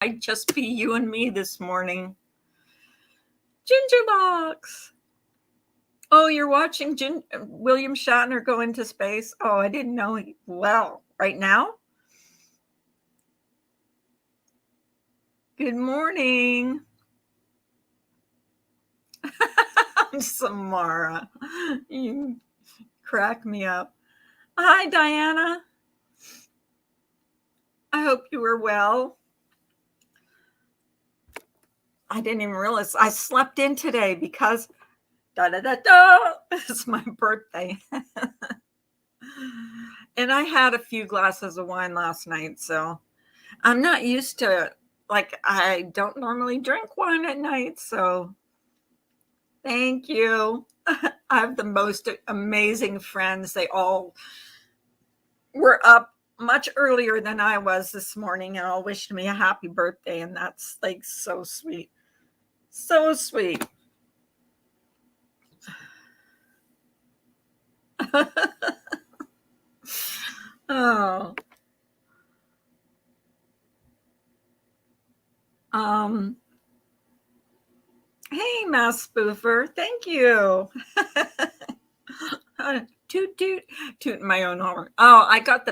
I'd just be you and me this morning. Ginger Box. Oh, you're watching William Shatner go into space? Oh, I didn't know. Well, right now? Good morning. Samara. You crack me up. Hi, Diana. I hope you were well. I didn't even realize I slept in today because it's my birthday. And I had a few glasses of wine last night, so I'm not used to, like, I don't normally drink wine at night, so thank you. I have the most amazing friends. They all were up much earlier than I was this morning and all wished me a happy birthday, and that's like so sweet. So sweet. Oh. Hey, Mass Spoofer. Thank you. Toot toot toot my own horn. Oh, I got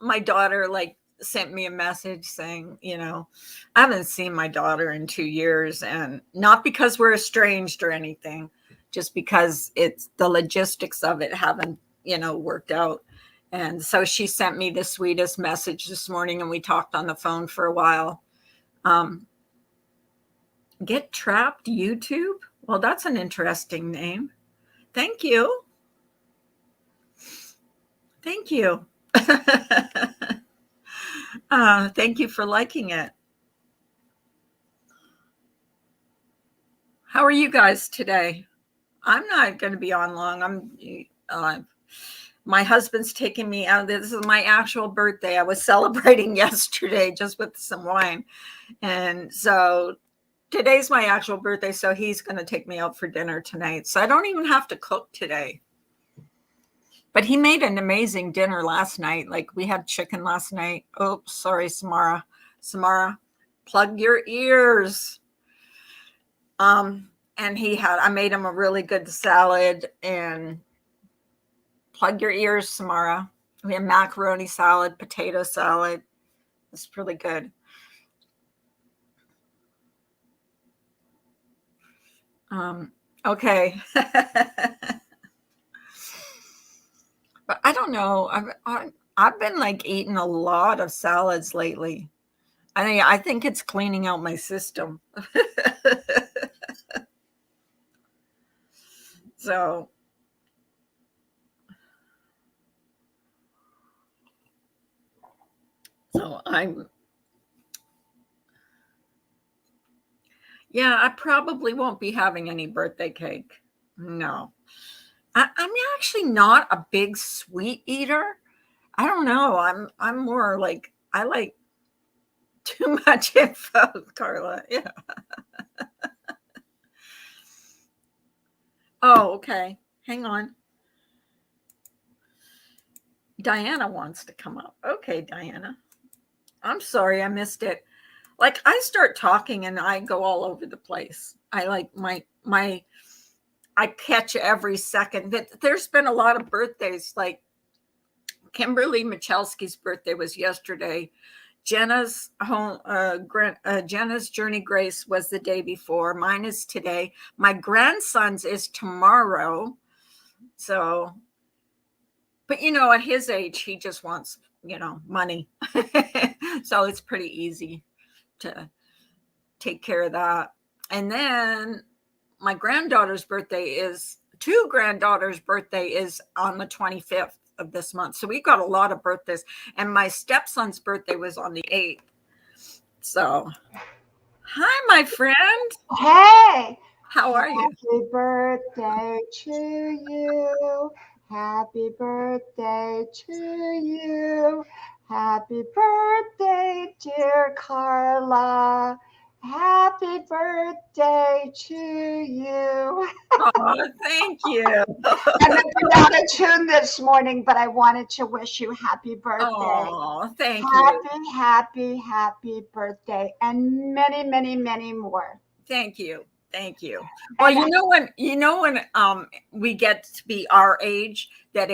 my daughter like sent me a message saying, I haven't seen my daughter in 2 years, and not because we're estranged or anything, just because it's the logistics of it haven't, worked out. And so she sent me the sweetest message this morning, and we talked on the phone for a while. Get Trapped YouTube? Well, that's an interesting name. Thank you. Thank you. Thank you for liking it. How are you guys today? I'm not going to be on long. My husband's taking me out. This is my actual birthday. I was celebrating yesterday just with some wine. And so today's my actual birthday. So he's going to take me out for dinner tonight. So I don't even have to cook today. But he made an amazing dinner last night. Like, we had chicken last night. Oh, sorry, Samara. Samara, plug your ears. And I made him a really good salad, and plug your ears, Samara. We had macaroni salad, potato salad. It's really good. Okay. But I don't know. I've been like eating a lot of salads lately. I think it's cleaning out my system. So I probably won't be having any birthday cake. No. I'm actually not a big sweet eater. I don't know. I'm more like, I like too much info, Carla. Yeah. Oh, okay. Hang on. Diana wants to come up. Okay, Diana. I'm sorry I missed it. Like, I start talking and I go all over the place. I like I catch every second. There's been a lot of birthdays. Like, Kimberly Michalski's birthday was yesterday. Jenna's home, Jenna's Journey Grace was the day before. Mine is today. My grandson's is tomorrow. So, but at his age, he just wants, money. So it's pretty easy to take care of that. And then my two granddaughters' birthday is on the 25th of this month. So we've got a lot of birthdays. And my stepson's birthday was on the 8th. So, hi, my friend. Hey, How are you? happy birthday to you. Happy birthday to you. Happy birthday, dear Carla. Happy birthday to you. Oh, thank you. And I'm out of tune this morning, but I wanted to wish you happy birthday. Oh, thank you. Happy birthday. And many, many, many more. Thank you. Thank you. Well, when we get to be our age, that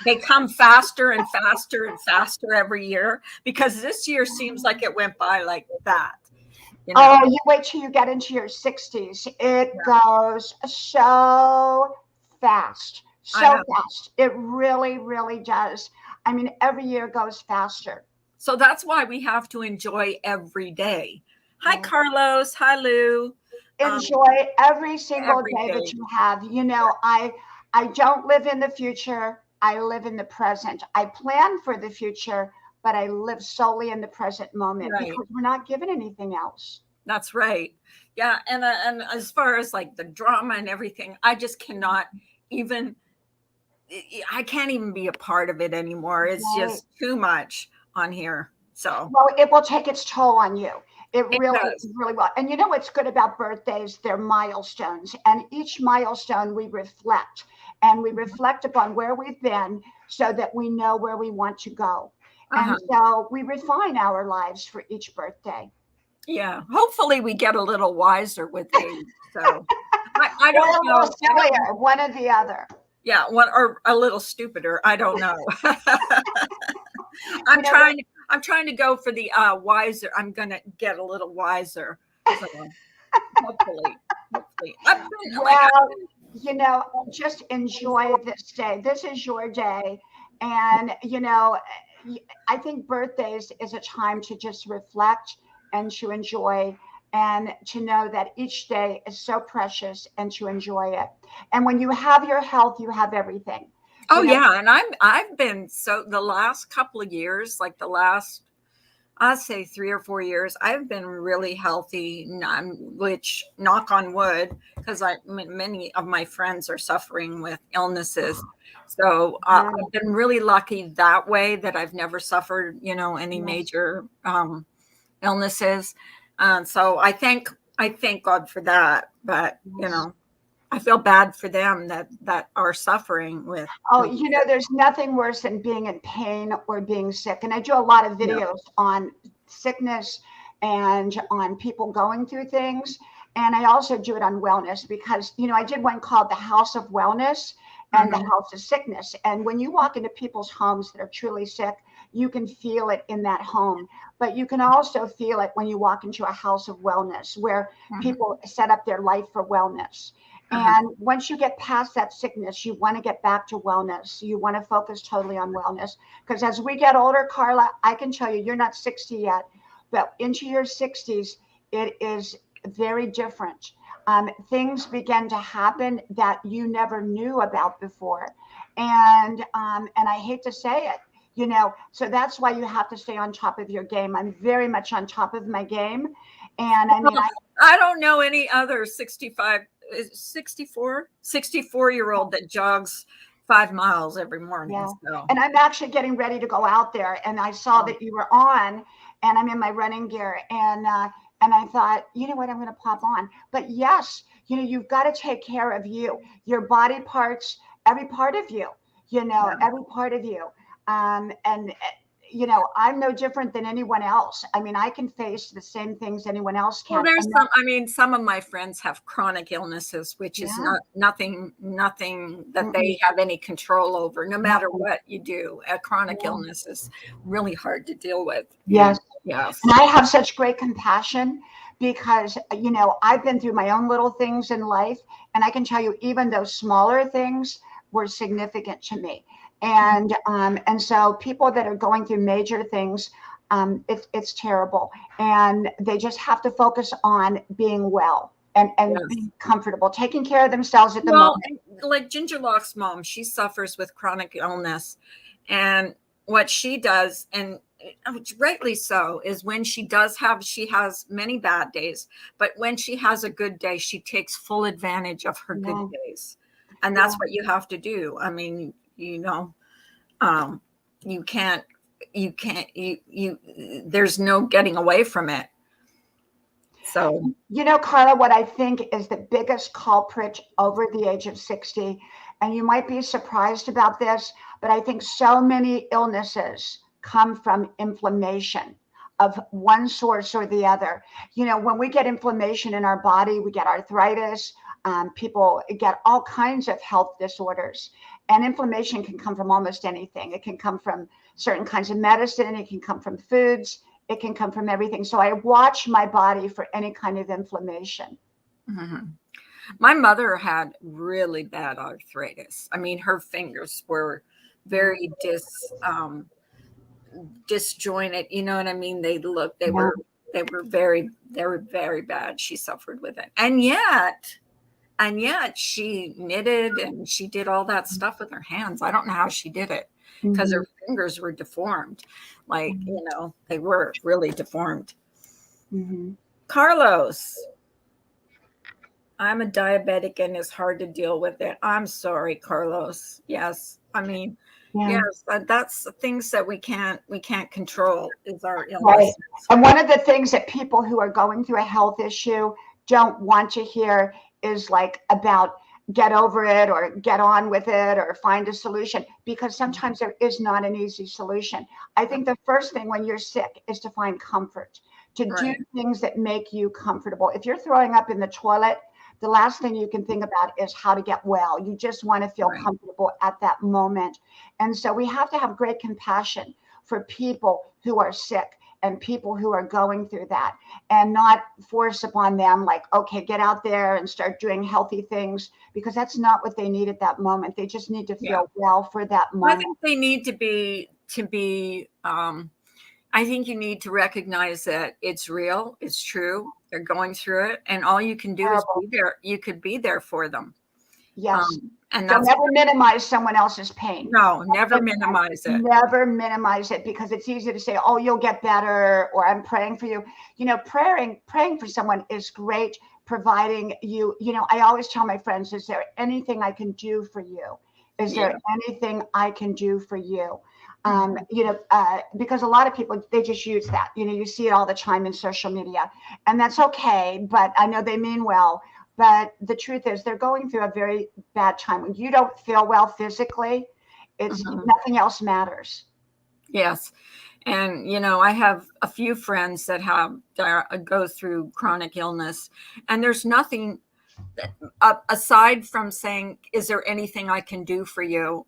they come faster and faster and faster every year, because this year seems like it went by like that. Oh, you wait till you get into your 60s. It goes so fast. So fast. It really, really does. I mean, every year goes faster. So that's why we have to enjoy every day. Hi, Carlos. Hi, Lou. Enjoy every single day that you have. I don't live in the future. I live in the present. I plan for the future, but I live solely in the present moment, because we're not given anything else. That's right. Yeah. And as far as like the drama and everything, I just cannot even, I can't even be a part of it anymore. It's just too much on here. So, well, it will take its toll on you. It really will. And you know what's good about birthdays? They're milestones. And each milestone we reflect. And we reflect upon where we've been so that we know where we want to go. And so we refine our lives for each birthday. Yeah. Hopefully we get a little wiser with age. So I don't know. Sillier, one or the other. Yeah. One or a little stupider. I don't know. I'm trying to go for the wiser. I'm going to get a little wiser. So hopefully. Just enjoy this day. This is your day. And, I think birthdays is a time to just reflect and to enjoy, and to know that each day is so precious, and to enjoy it. And when you have your health, you have everything. Yeah. And I've been, so the last couple of years, like the last, I'd say 3 or 4 years, I've been really healthy, which, knock on wood, because many of my friends are suffering with illnesses. So I've been really lucky that way, that I've never suffered, any major illnesses. So I thank God for that. But, I feel bad for them that are suffering with. There's nothing worse than being in pain or being sick. And I do a lot of videos on sickness and on people going through things. And I also do it on wellness, because, I did one called The House of Wellness and The House of Sickness. And when you walk into people's homes that are truly sick, you can feel it in that home. But you can also feel it when you walk into a house of wellness, where people set up their life for wellness. And once you get past that sickness, you want to get back to wellness. You want to focus totally on wellness. Because as we get older, Carla, I can tell you, you're not 60 yet, but into your 60s, it is very different. Things begin to happen that you never knew about before. And I hate to say it, so that's why you have to stay on top of your game. I'm very much on top of my game. And I don't know any other 64-year-old that jogs 5 miles every morning. Yeah. So. And I'm actually getting ready to go out there, and I saw that you were on, and I'm in my running gear, and I thought, you know what, I'm going to pop on. But yes, you've got to take care of you, your body parts, every part of you, every part of you. And I'm no different than anyone else. I mean, I can face the same things anyone else can. Well, some of my friends have chronic illnesses, which is nothing that they have any control over, no matter what you do. A chronic illness is really hard to deal with. Yes. Yes. And I have such great compassion because, I've been through my own little things in life. And I can tell you, even those smaller things were significant to me. And so people that are going through major things, it's terrible. And they just have to focus on being well and Yes. being comfortable, taking care of themselves at the Well, moment. and like Ginger Locke's mom, she suffers with chronic illness. And what she does, and rightly so, is when she has many bad days, but when she has a good day, she takes full advantage of her good Yeah. days. And Yeah. that's what you have to do. I mean, um, you can't, there's no getting away from it. So, Carla, what I think is the biggest culprit over the age of 60, and you might be surprised about this, but I think so many illnesses come from inflammation of one source or the other. When we get inflammation in our body, we get arthritis. People get all kinds of health disorders. And inflammation can come from almost anything. It can come from certain kinds of medicine, it can come from foods, it can come from everything. So I watch my body for any kind of inflammation. mhm. My mother had really bad arthritis. I mean, her fingers were very disjointed. You know what I mean? Yeah. They were very bad. She suffered with it. And yet she knitted and she did all that stuff with her hands. I don't know how she did it because Mhm. her fingers were deformed. Like, they were really deformed. Mhm. Carlos, I'm a diabetic and it's hard to deal with it. I'm sorry, Carlos. Yes. I mean, Yeah. yes, but that's the things that we can't control is our Right. illnesses. And one of the things that people who are going through a health issue don't want to hear is like about get over it or get on with it or find a solution, because sometimes there is not an easy solution. I think the first thing when you're sick is to find comfort, to do Right. things that make you comfortable. If you're throwing up in the toilet, the last thing you can think about is how to get well. You just want to feel Right. comfortable at that moment. And so we have to have great compassion for people who are sick and people who are going through that, and not force upon them like, okay, get out there and start doing healthy things, because that's not what they need at that moment. They just need to Yeah. feel well for that I moment. think they need to be I think you need to recognize that it's real, it's true. They're going through it, and all you can do is Terrible. be there. You could be there for them. Yes. And So that's never minimize someone else's pain. no, never minimize it. Never minimize it, because it's easy to say, oh, you'll get better, or I'm praying for you. Praying for someone is great, providing I always tell my friends, is there anything I can do for you? Is there Yeah. anything I can do for you? Mhm. Because a lot of people, they just use that. You see it all the time in social media, and that's okay. But I know they mean well. But the truth is, they're going through a very bad time. When you don't feel well physically, it's Mhm. nothing else matters. Yes. And I have a few friends that go through chronic illness, and there's nothing aside from saying, "Is there anything I can do for you?"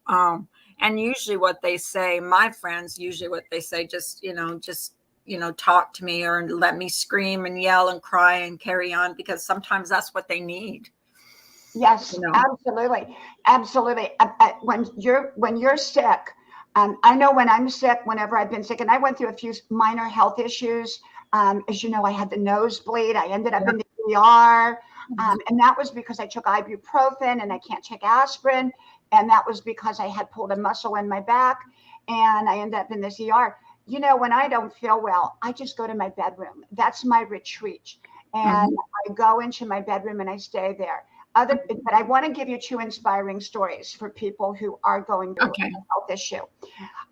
And usually, what they say, my friends, usually what they say, just talk to me or let me scream and yell and cry and carry on, because sometimes that's what they need. Yes, You know. absolutely, absolutely. When you're sick, I know when I'm sick, whenever I've been sick, and I went through a few minor health issues. As you know, I had the nosebleed. I ended up Yeah. in the ER, Mhm. and that was because I took ibuprofen and I can't take aspirin, and that was because I had pulled a muscle in my back, and I ended up in this ER. When I don't feel well, I just go to my bedroom. That's my retreat, and Mhm. I go into my bedroom and I stay there. But I want to give you two inspiring stories for people who are going through Okay. a health issue.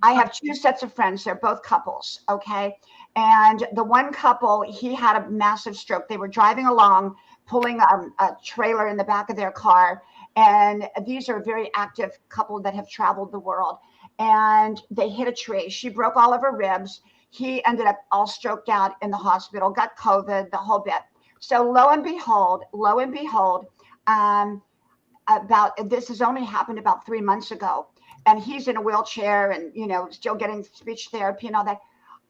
I have two sets of friends. They're both couples. Okay. And the one couple, he had a massive stroke. They were driving along, pulling a trailer in the back of their car. And these are a very active couple that have traveled the world. And they hit a tree. She broke all of her ribs. He ended up all stroked out in the hospital, got COVID, the whole bit. So lo and behold, um, about this has only happened about 3 months ago, and he's in a wheelchair and still getting speech therapy and all that.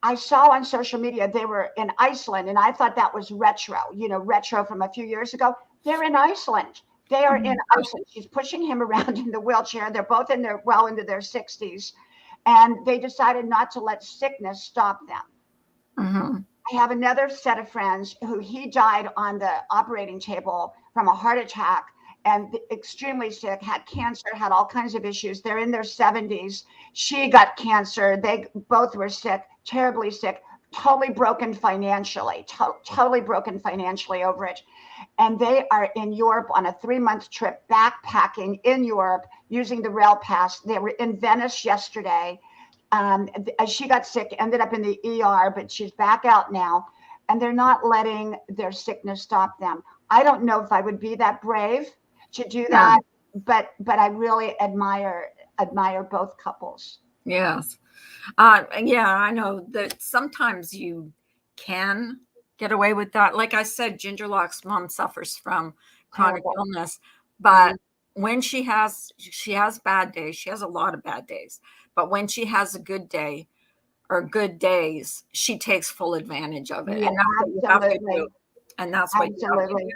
I saw on social media they were in Iceland, and I thought that was retro, retro from a few years ago. They're in Iceland. They are in Iceland. She's pushing him around in the wheelchair. They're both well into their 60s, and they decided not to let sickness stop them. Mm-hmm. I have another set of friends who he died on the operating table from a heart attack, and extremely sick, had cancer, had all kinds of issues. They're in their 70s. She got cancer. They both were sick, terribly sick, totally broken financially, totally broken financially over it. And they are in Europe on a 3-month trip, backpacking in Europe using the rail pass. They were in Venice yesterday. She got sick, ended up in the ER, but she's back out now. And they're not letting their sickness stop them. I don't know if I would be that brave to do that, but I really admire both couples. Yes. Yeah, I know that sometimes you can get away with that. Like I said, Ginger Lock's mom suffers from chronic illness, but when she has bad days, she has a lot of bad days, but when she has a good day or good days, she takes full advantage of it. Yeah, and that's what you have to do. And that's what you have to do.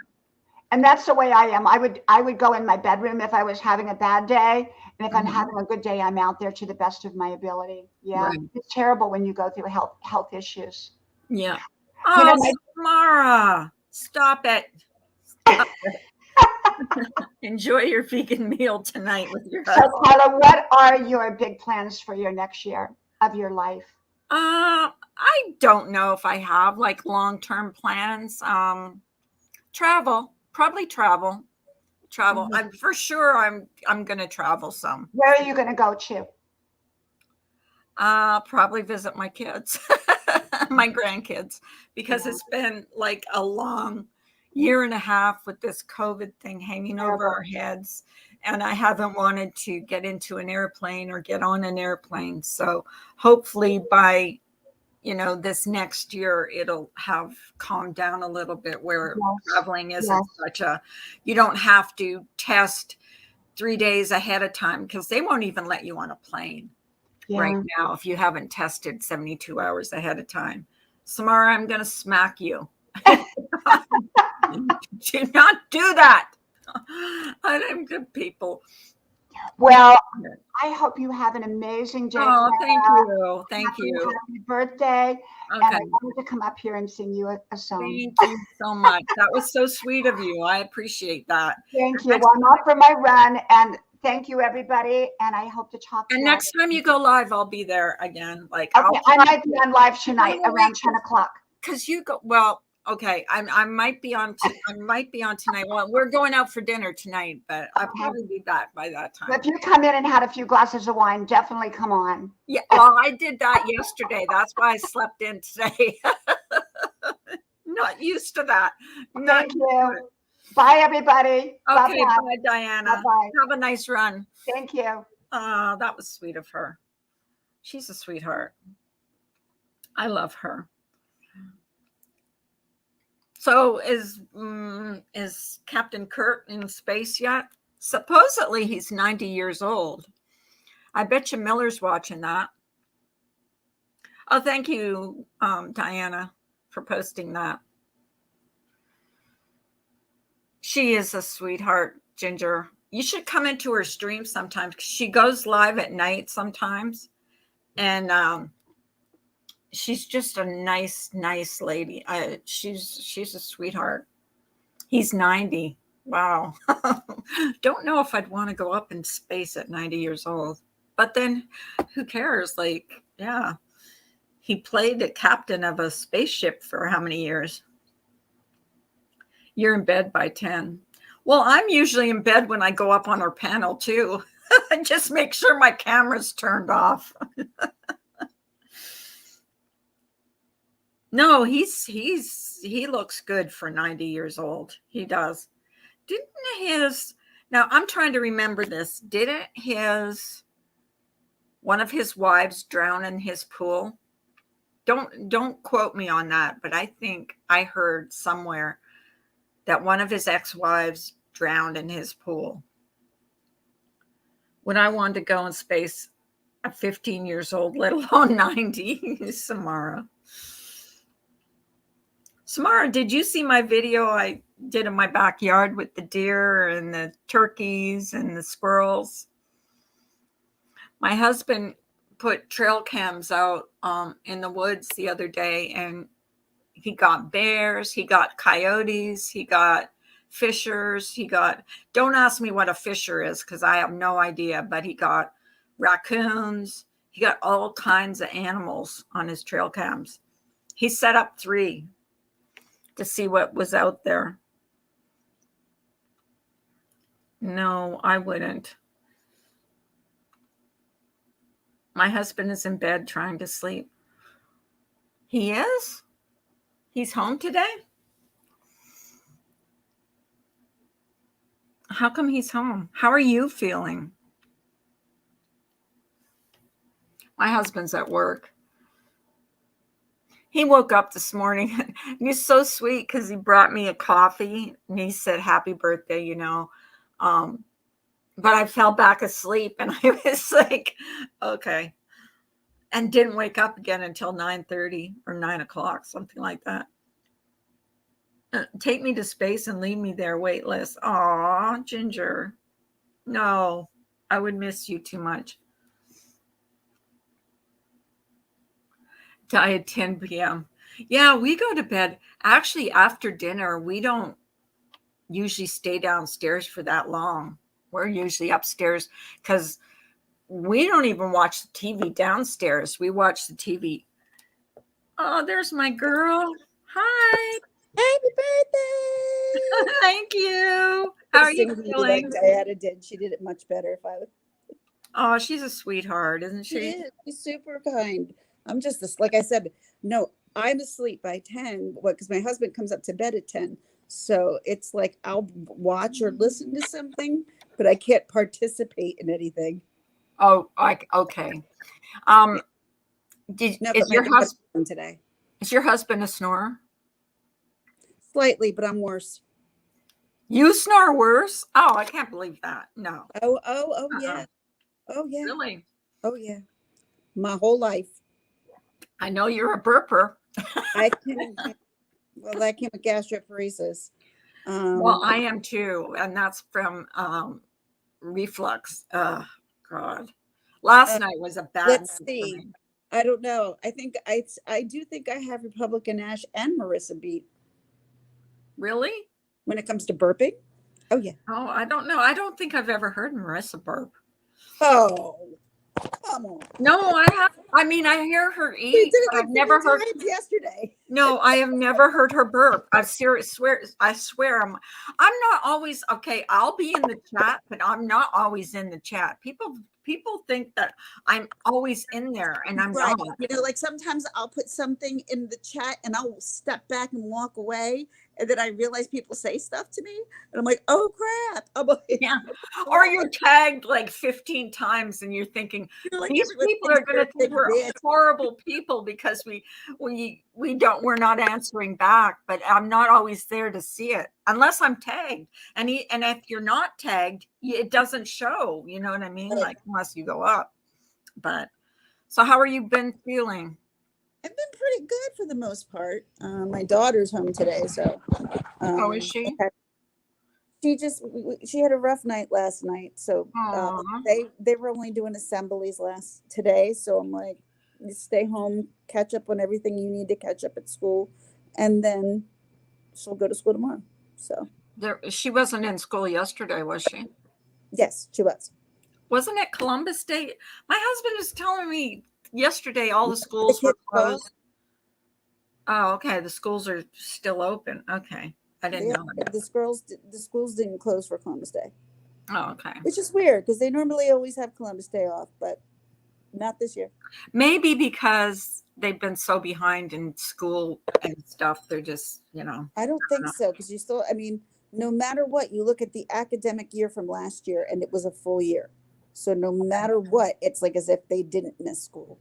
And that's the way I am. I would go in my bedroom if I was having a bad day. And if I'm having a good day, I'm out there to the best of my ability. Yeah. Right. It's terrible when you go through health issues. Yeah. Oh, Mara, stop it. Stop it. Enjoy your vegan meal tonight with your husband. So, Carla, what are your big plans for your next year of your life? I don't know if I have like long-term plans. Probably travel. Mm-hmm. I'm for sure. I'm going to travel some. Where are you going to go to? Probably visit my kids, my grandkids, because it's been like a long year and a half with this COVID thing hanging over our heads. And I haven't wanted to get into an airplane or get on an airplane. So hopefully by, this next year, it'll have calmed down a little bit where traveling isn't you don't have to test 3 days ahead of time because they won't even let you on a plane right now if you haven't tested 72 hours ahead of time. Samara, I'm going to smack you. Do not do that. I'm good people. Well, I hope you have an amazing day. Oh, thank you. Thank you. Happy birthday. Okay. And I wanted to come up here and sing you a song. Thank you so much. That was so sweet of you. I appreciate that. Thank you. Well, I'm off for my run, and thank you, everybody. And I hope to talk to you. And next time you go live, I'll be there again. Like, okay, I might be on live tonight around 10 o'clock. Because you go, well, okay, I might be on. I might be on tonight. Well, we're going out for dinner tonight, but I'll probably be back by that time. If you come in and had a few glasses of wine, definitely come on. Yeah, well, I did that yesterday. That's why I slept in today. Not used to that. Thank you. Bye, everybody. Okay, bye, Diana. Bye-bye. Have a nice run. Thank you. That was sweet of her. She's a sweetheart. I love her. So is Captain Kirk in space yet? Supposedly he's 90 years old. I bet you Miller's watching that. Oh, thank you, Diana, for posting that. She is a sweetheart, Ginger. You should come into her stream sometimes because she goes live at night sometimes. And she's just a nice lady. She's a sweetheart. He's 90. Wow. Don't know if I'd want to go up in space at 90 years old. But then who cares? Like, yeah. He played the captain of a spaceship for how many years? You're in bed by 10. Well, I'm usually in bed when I go up on our panel too. Just make sure my camera's turned off. No, he looks good for 90 years old. He does. Now I'm trying to remember this. Didn't one of his wives drown in his pool? Don't quote me on that, but I think I heard somewhere that one of his ex-wives drowned in his pool. When I wanted to go in space, at 15 years old, let alone 90. Samara, did you see my video I did in my backyard with the deer and the turkeys and the squirrels? My husband put trail cams out in the woods the other day, and he got bears, he got coyotes, he got fishers, don't ask me what a fisher is because I have no idea, but he got raccoons, he got all kinds of animals on his trail cams. He set up 3 to see what was out there. No, I wouldn't. My husband is in bed trying to sleep. He is? He's home today? How come he's home? How are you feeling? My husband's at work. He woke up this morning and he's so sweet because he brought me a coffee and he said, "Happy birthday," but I fell back asleep and I was like, okay. And didn't wake up again until 9:30 or 9 o'clock, something like that. Take me to space and leave me there weightless. Aw, Ginger. No, I would miss you too much. Diet 10 p.m. Yeah, we go to bed. Actually, after dinner, we don't usually stay downstairs for that long. We're usually upstairs because we don't even watch the TV downstairs. We watch the TV. Oh, there's my girl. Hi. Happy birthday! Thank you. How are you feeling? Like Diana did. She did it much better. If I was. Oh, she's a sweetheart, isn't She she? is. She's super kind. I'm just this, like I said, no, I'm asleep by 10. What? Because my husband comes up to bed at 10. So it's like I'll watch or listen to something, but I can't participate in anything. Oh, okay. No, Is your husband today? Is your husband a snorer? Slightly, but I'm worse. You snore worse? Oh, I can't believe that. No. Oh, yeah. Oh, yeah. Really? Oh, yeah. My whole life. I know you're a burper. I can. Well, that came with gastroparesis. Well, I am too, and that's from reflux. Oh, God. Last night was a bad Let's night see. for me. I don't know. I think I do think I have Republican Ash and Marissa beat. Really? When it comes to burping? Oh, yeah. Oh, I don't know. I don't think I've ever heard Marissa burp. Oh, come on. No, I have. I mean, I hear her eat. We did it like I've never heard yesterday. No, I have never heard her burp. I swear I'm not always okay. I'll be in the chat, but I'm not always in the chat. People think that I'm always in there and I'm right. not. You know, like sometimes I'll put something in the chat and I'll step back and walk away. And then I realize people say stuff to me and I'm like, oh crap. I'm like, yeah. Or you're tagged like 15 times and you're thinking, like, these people are going to think we're horrible people because we're not answering back, but I'm not always there to see it unless I'm tagged. And if you're not tagged, it doesn't show, you know what I mean? Like unless you go up. But so how are you been feeling? I've been pretty good for the most part. My daughter's home today, so. How is she? She had a rough night last night, so they were only doing assemblies today. So I'm like, stay home, catch up on everything you need to catch up at school, and then she'll go to school tomorrow. So she wasn't in school yesterday, was she? Yes, she was. Wasn't it Columbus Day? My husband was telling me yesterday all the schools were closed. Oh, okay. The schools are still open. Okay. I didn't know that. The schools didn't close for Columbus Day. Oh, okay. Which is weird because they normally always have Columbus Day off, but not this year. Maybe because they've been so behind in school and stuff. They're just, I don't think so because no matter what, you look at the academic year from last year and it was a full year. So no matter what, it's like as if they didn't miss school.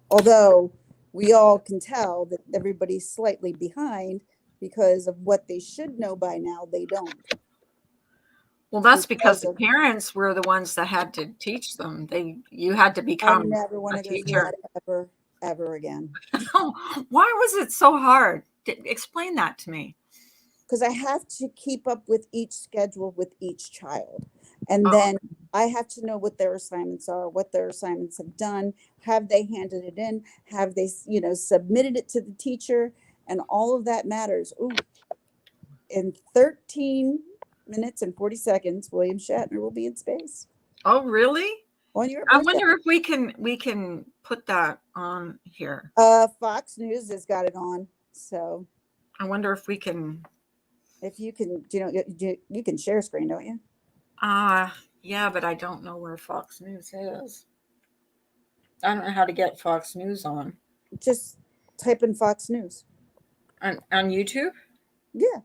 Although we all can tell that everybody's slightly behind because of what they should know by now, they don't. Well, that's because the of- parents were the ones that had to teach them. You had to I become never want a to go through teacher. that ever again. Why was it so hard? Explain that to me. Because I have to keep up with each schedule with each child. And Oh, then I have to know what their assignments are, what their assignments have done. Have they handed it in? Have they, submitted it to the teacher? And all of that matters. Ooh, in 13 minutes and 40 seconds, William Shatner will be in space oh, really? on your I birthday. wonder if we can put that on here. Fox News has got it on. So I wonder if we can. if you can, you can share screen, don't you? Yeah, but I don't know where Fox News is. I don't know how to get Fox News on. Just type in Fox News. On YouTube? Yeah.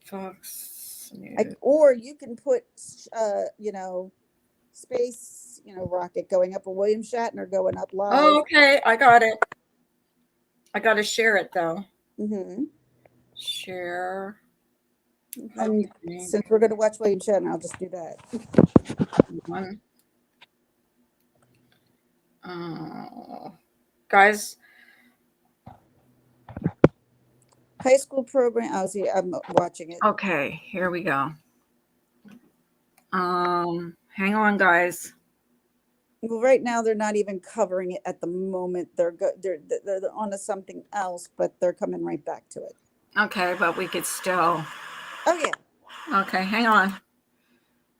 Fox News. Or you can put, space, rocket going up, or William Shatner going up live. Oh, okay. I got it. I got to share it though. Mm-hmm. Share. And since we're going to watch William Shatner, I'll just do that. One. Guys. High school program. Oh, see, I'm watching it. Okay, here we go. Hang on, guys. Well, right now they're not even covering it at the moment. They're on to something else, but they're coming right back to it. Okay, but we could still. Oh yeah. Okay, hang on.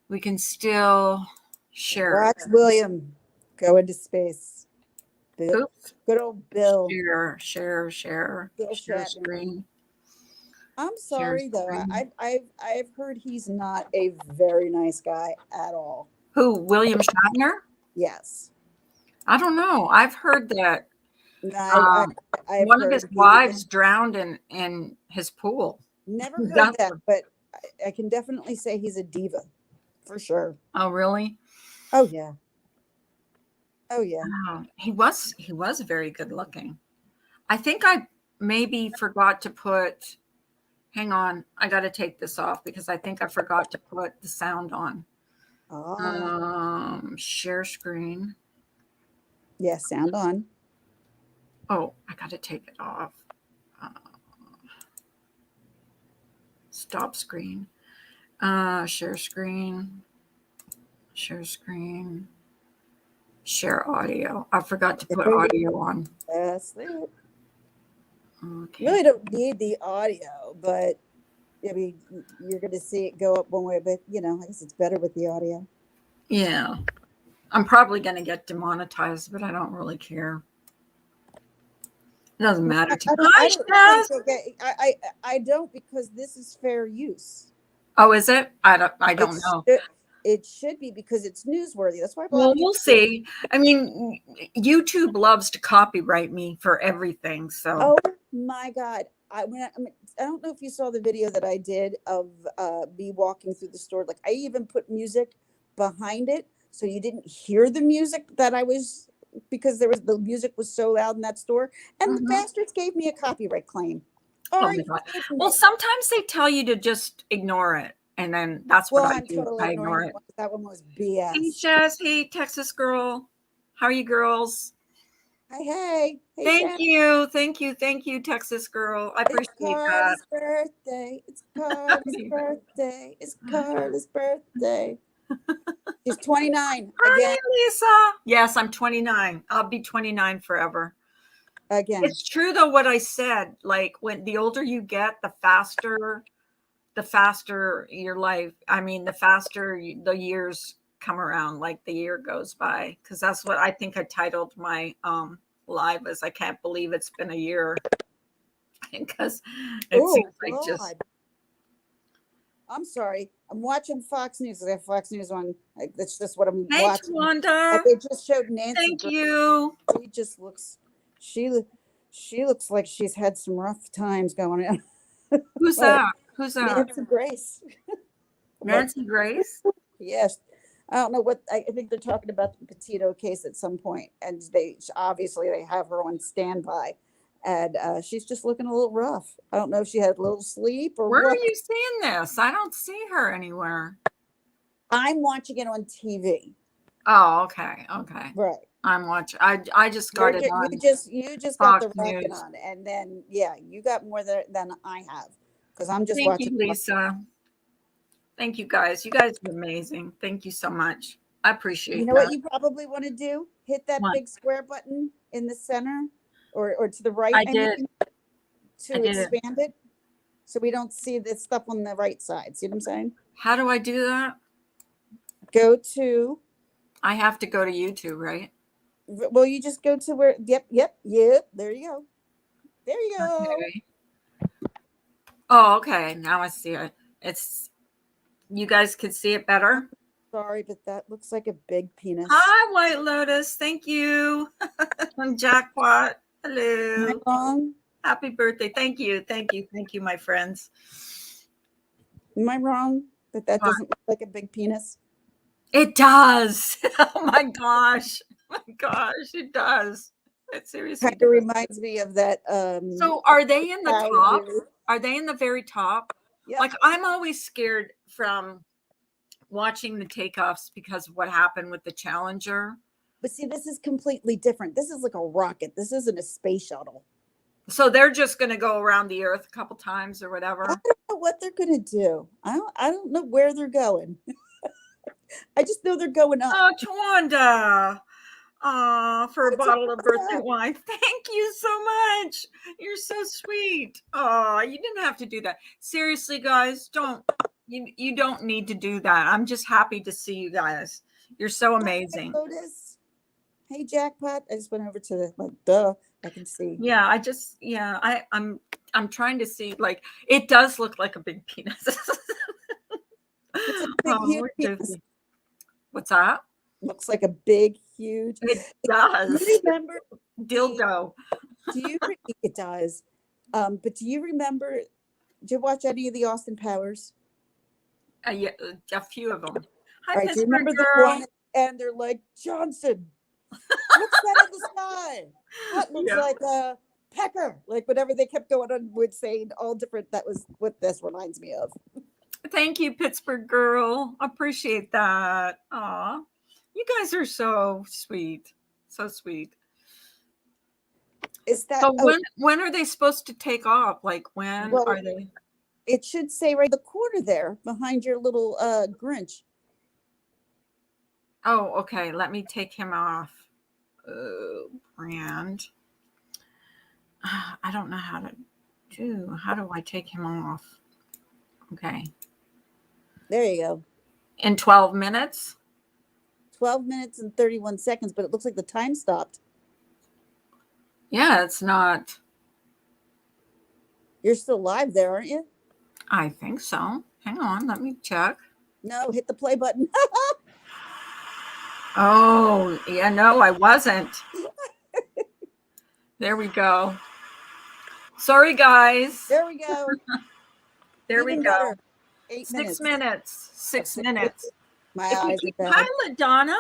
We can still share. Watch William go into space. Oops. Good old Bill. Share Bill Shatner. screen. I'm sorry though. I've heard he's not a very nice guy at all. Who? William Shatner? Yes. I don't know. I've heard that one of his wives drowned in his pool. Never heard that, but I can definitely say he's a diva, for sure. Oh, really? Oh yeah. Oh yeah. He was very good looking. I think I maybe forgot to put. Hang on, I got to take this off because I think I forgot to put the sound on. Share screen. Yeah, sound on. Oh, I got to take it off. Stop screen. Share screen. Share screen. Share audio. I forgot to put audio on. That's it. Okay. You really don't need the audio, but I mean, you're going to see it go up one way, but I guess it's better with the audio. Yeah. I'm probably going to get demonetized, but I don't really care. It doesn't matter to me. I don't, because this is fair use. Oh, is it? I don't know. It should be, because it's newsworthy. That's why. Well, we'll see. I mean, YouTube loves to copyright me for everything. So. Oh my God! I don't know if you saw the video that I did of me walking through the store. Like, I even put music behind it, so you didn't hear the music that I was, because the music was so loud in that store, and the bastards gave me a copyright claim. Oh my God. Well, sometimes they tell you to just ignore it. And then that's what I do. Totally I ignore it. That one was BS. Hey, Jess. Hey, Texas girl. How are you girls? Hey. Thank you, Texas girl. I appreciate that. It's Carla's birthday. It's Carla's birthday. She's 29. Hi, Lisa. Yes, I'm 29. I'll be 29 forever. Again. It's true though what I said. Like, when the older you get, the faster your life. I mean, the faster the years come around, like the year goes by. Because that's what I think I titled my live as. I can't believe it's been a year. Because it seems like just. I'm sorry. I'm watching Fox News. I have Fox News on. That's just what I'm watching. Thanks, Wanda. They just showed Nancy. Thank you. She just looks. She looks like she's had some rough times going on. Who's that? Who's that? Nancy Grace. Nancy Grace? Yes. I don't know what, I think they're talking about the Petito case at some point, and they have her on standby, and she's just looking a little rough. I don't know if she had a little sleep or where what. are you seeing this? I don't see her anywhere. I'm watching it on TV. Oh, okay. Okay. Right. I'm watching. I just got it on You just got Fox the rocket News. on, and then yeah, you got more than I have because I'm just Thank watching. you, Lisa. Thank you guys. You guys are amazing. Thank you so much. I appreciate You know that. what you probably want to do? Hit that What? big square button in the center, or to the right. I I did. mean, I to did. expand it, so we don't see the stuff on the right side. See what I'm saying? How do I do that? Go to. I have to go to YouTube, right? Well, you just go to where. Yep. There you go. There you go. Okay. Oh, okay. Now I see it. It's you guys could see it better. Sorry, but that looks like a big penis. Hi, White Lotus. Thank you. I'm Jackpot. Am I Hello. wrong? Happy birthday. Thank you. Thank you. Thank you, my friends. Am I wrong that What? doesn't look like a big penis? It does. Oh my gosh. Oh my gosh, it does. It seriously Kind of does. reminds me of that. So are they in the guy top? who- Are they in the very top? Yep. Like I'm always scared from watching the takeoffs because of what happened with the Challenger. But see, this is completely different. This is like a rocket. This isn't a space shuttle. So they're just going to go around the earth a couple times or I whatever. don't know what they're gonna do. I don't know where they're going. I just know they're going up. Oh, Tawanda. For a It's bottle of birthday awesome. wine. Thank you so much. You're so sweet. Oh, you didn't have to do that. Seriously, guys, you don't need to do that. I'm just happy to see you guys. You're so amazing. Lotus. Hey, Jackpot. I just went over to the duh. I can see. Yeah, I'm trying to see, like, it does look like a big penis. It's a big, Oh, huge we're penis. joking. What's that? Looks like a big, huge. It does. You remember? Dildo. It does. But do you remember? Did you watch any of the Austin Powers? Yeah, a few of them. Hi, All right, do you Pittsburgh remember the girl. one? And they're like, Johnson, what's that in the sky? That looks Yeah. like a pecker. Like whatever they kept going on with saying all different. That was what this reminds me of. Thank you, Pittsburgh girl. Appreciate that. Aw, you guys are so sweet. So sweet. Is that So when are they supposed to take off? Like when Well, are they? it should say right in the corner there behind your little Grinch. Oh, okay. Let me take him off. Brand. I don't know how to do. How do I take him off? Okay. There you go. In 12 minutes? 12 minutes and 31 seconds, but it looks like the time stopped. Yeah, it's not. You're still live there, aren't you? I think so. Hang on, let me check. No, hit the play button. Oh, yeah, no, I wasn't. There we go. Sorry, guys. There we go. There we Even go. better. 8 6 minutes. minutes. 6 minutes. My If we eyes keep- are Hi, bad. LaDonna.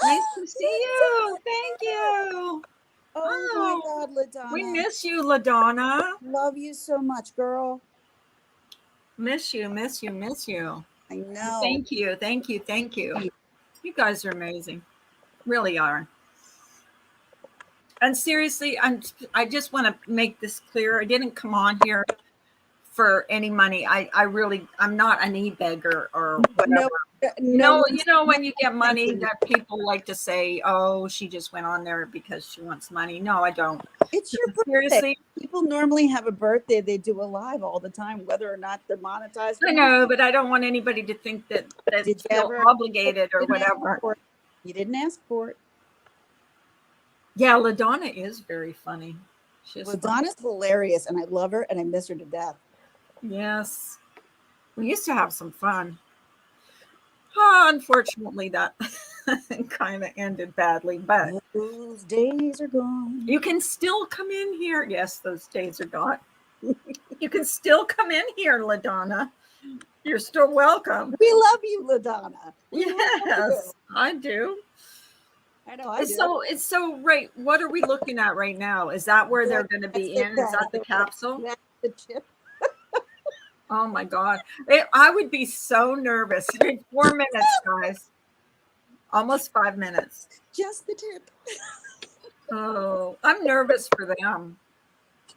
Nice to see you. Thank you. Oh my God, LaDonna. We miss you, LaDonna. Love you so much, girl. Miss you, miss you, miss you. I know. Thank you, thank you, thank you. You guys are amazing. Really are. And seriously, I just want to make this clear. I didn't come on here for any money. I'm not an e-beggar or whatever. No, You know when you get money that people like to say, oh, she just went on there because she wants money. No, I don't. it's your birthday. Seriously, People normally have a birthday. They do a live all the time, whether or not they're monetized. I know, but I don't want anybody to think that Did you feel ever- obligated or You didn't ask whatever. for it. You didn't ask for it. Yeah, LaDonna is very funny. She's LaDonna's hilarious, and I love her, and I miss her to death. Yes. We used to have some fun. Unfortunately, that kind of ended badly, but Those days are gone. you can still come in here. Yes, those days are gone. You can still come in here, LaDonna. You're still welcome. We love you, LaDonna. We love Yes, you. I do. I know. I do. It's so right. What are we looking at right now? Is that where they're going to be in? Is that the capsule? That's the chip. Oh my God. I would be so nervous. 4 minutes, guys. Almost 5 minutes. Just the tip. Oh, I'm nervous for them.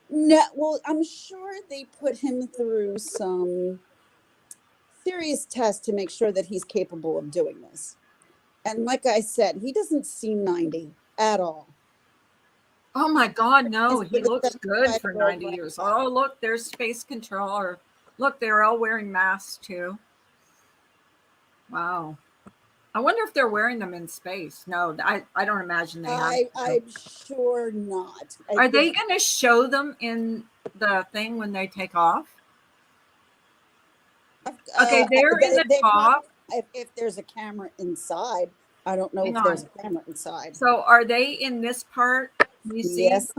No, well, I'm sure they put him through some serious tests to make sure that he's capable of doing this. And like I said, he doesn't seem 90 at all. Oh my God, no, He's he like a looks good for 75-year-old 90 years. grandpa. Oh, look, there's space control. Or look, they're all wearing masks too. Wow. I wonder if they're wearing them in space. No, I don't imagine they have. I'm sure not. Are they going to show them in the thing when they take off? Okay, they're in the top. If there's a camera inside, I don't know Hang if there's on. a camera inside. So are they in this part? You see? Yes.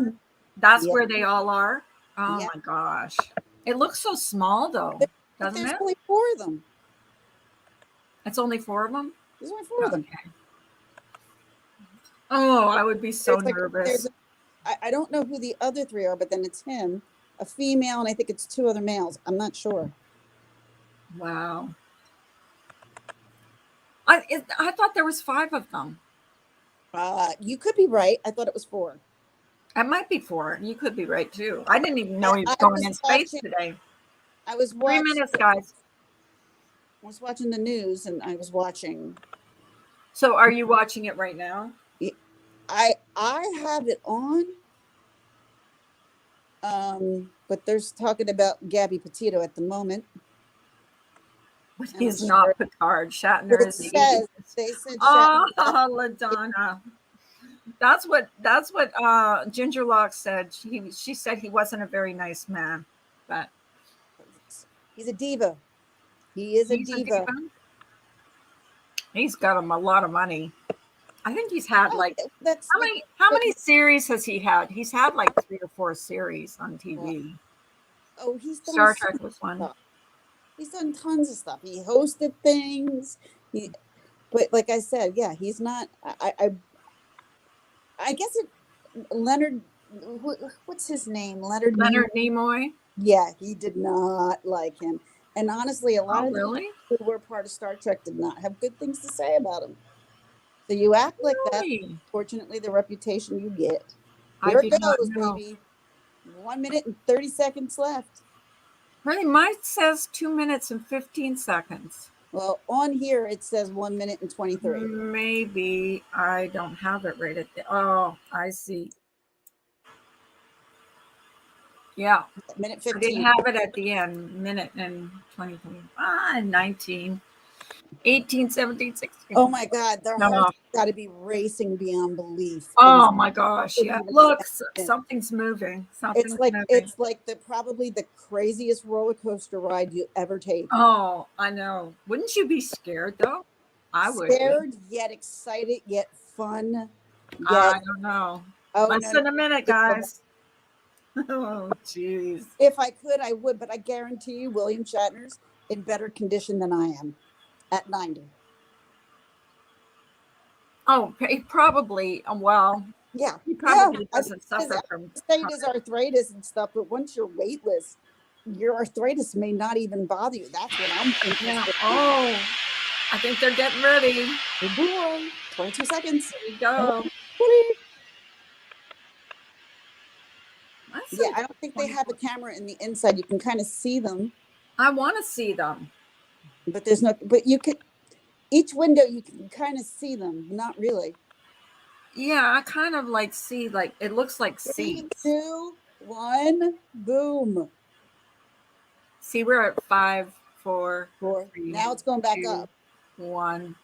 That's Yes. where they all are. Oh Yeah. my gosh. It looks so small though, But doesn't there's it? only 4 of them. It's only 4 of them? There's only 4 of them. Okay. Oh, I would be so nervous. I don't know who the other 3 are, but then it's him, a female, and I think it's 2 other males. I'm not sure. Wow. I thought there was 5 of them. You could be right. I thought it was 4. It might be 4. You could be right too. I didn't even know he was going in space today. I was 3 watching. minutes, guys. I was watching the news, and I was watching. So are you watching it right now? I have it on. But there's talking about Gabby Petito at the moment. He's not Picard. Shatner is the they said Oh, Shatner. LaDonna. That's what Ginger Locke said. She said he wasn't a very nice man, but He's a diva. He is a diva. He's got him a lot of money. I think he's had like That's how many series has he had? He's had like 3 or 4 series on TV. Oh, he's done Star Trek was one. Stuff. He's done tons of stuff. He hosted things. But like I said, yeah, he's not. I guess Leonard. What's his name? Leonard Nimoy. Yeah, he did not like him. And honestly, a lot of really? the people who were part of Star Trek did not have good things to say about him. So you act like that. Fortunately, the reputation you get. Here it goes, baby. 1 minute and 30 seconds left. Really, mine says 2 minutes and 15 seconds. Well, on here it says 1 minute and 23. Maybe I don't have it right at the. Oh, I see. Yeah. Minute 15. They have it at the end. Minute and 20, 19, 18, 17, 16. Oh my God. Their heart's got to be racing beyond belief. Oh my gosh. Yeah. Look, something's moving. It's like probably the craziest roller coaster ride you ever take. Oh, I know. Wouldn't you be scared though? I would. Scared, yet excited, yet fun. I don't know. Oh, Less than a minute, guys. Oh, jeez. If I could, I would, but I guarantee you William Shatner's in better condition than I am at 90. Oh, he probably, well, yeah. He probably doesn't suffer from his arthritis and stuff, but once you're weightless, your arthritis may not even bother you. That's what I'm thinking. Yeah. Oh, I think they're getting ready. Good boy. 22 seconds. Here we go. Yeah, I don't think they have a camera in the inside. You can kind of see them. I want to see them. But there's no, but you could, each window you can kind of see them. Not really. Yeah, I kind of like see, like, it looks like seats. 3, 2, 1, boom. See, we're at 5, 4, 4. 3, now it's going back 2, up. 1.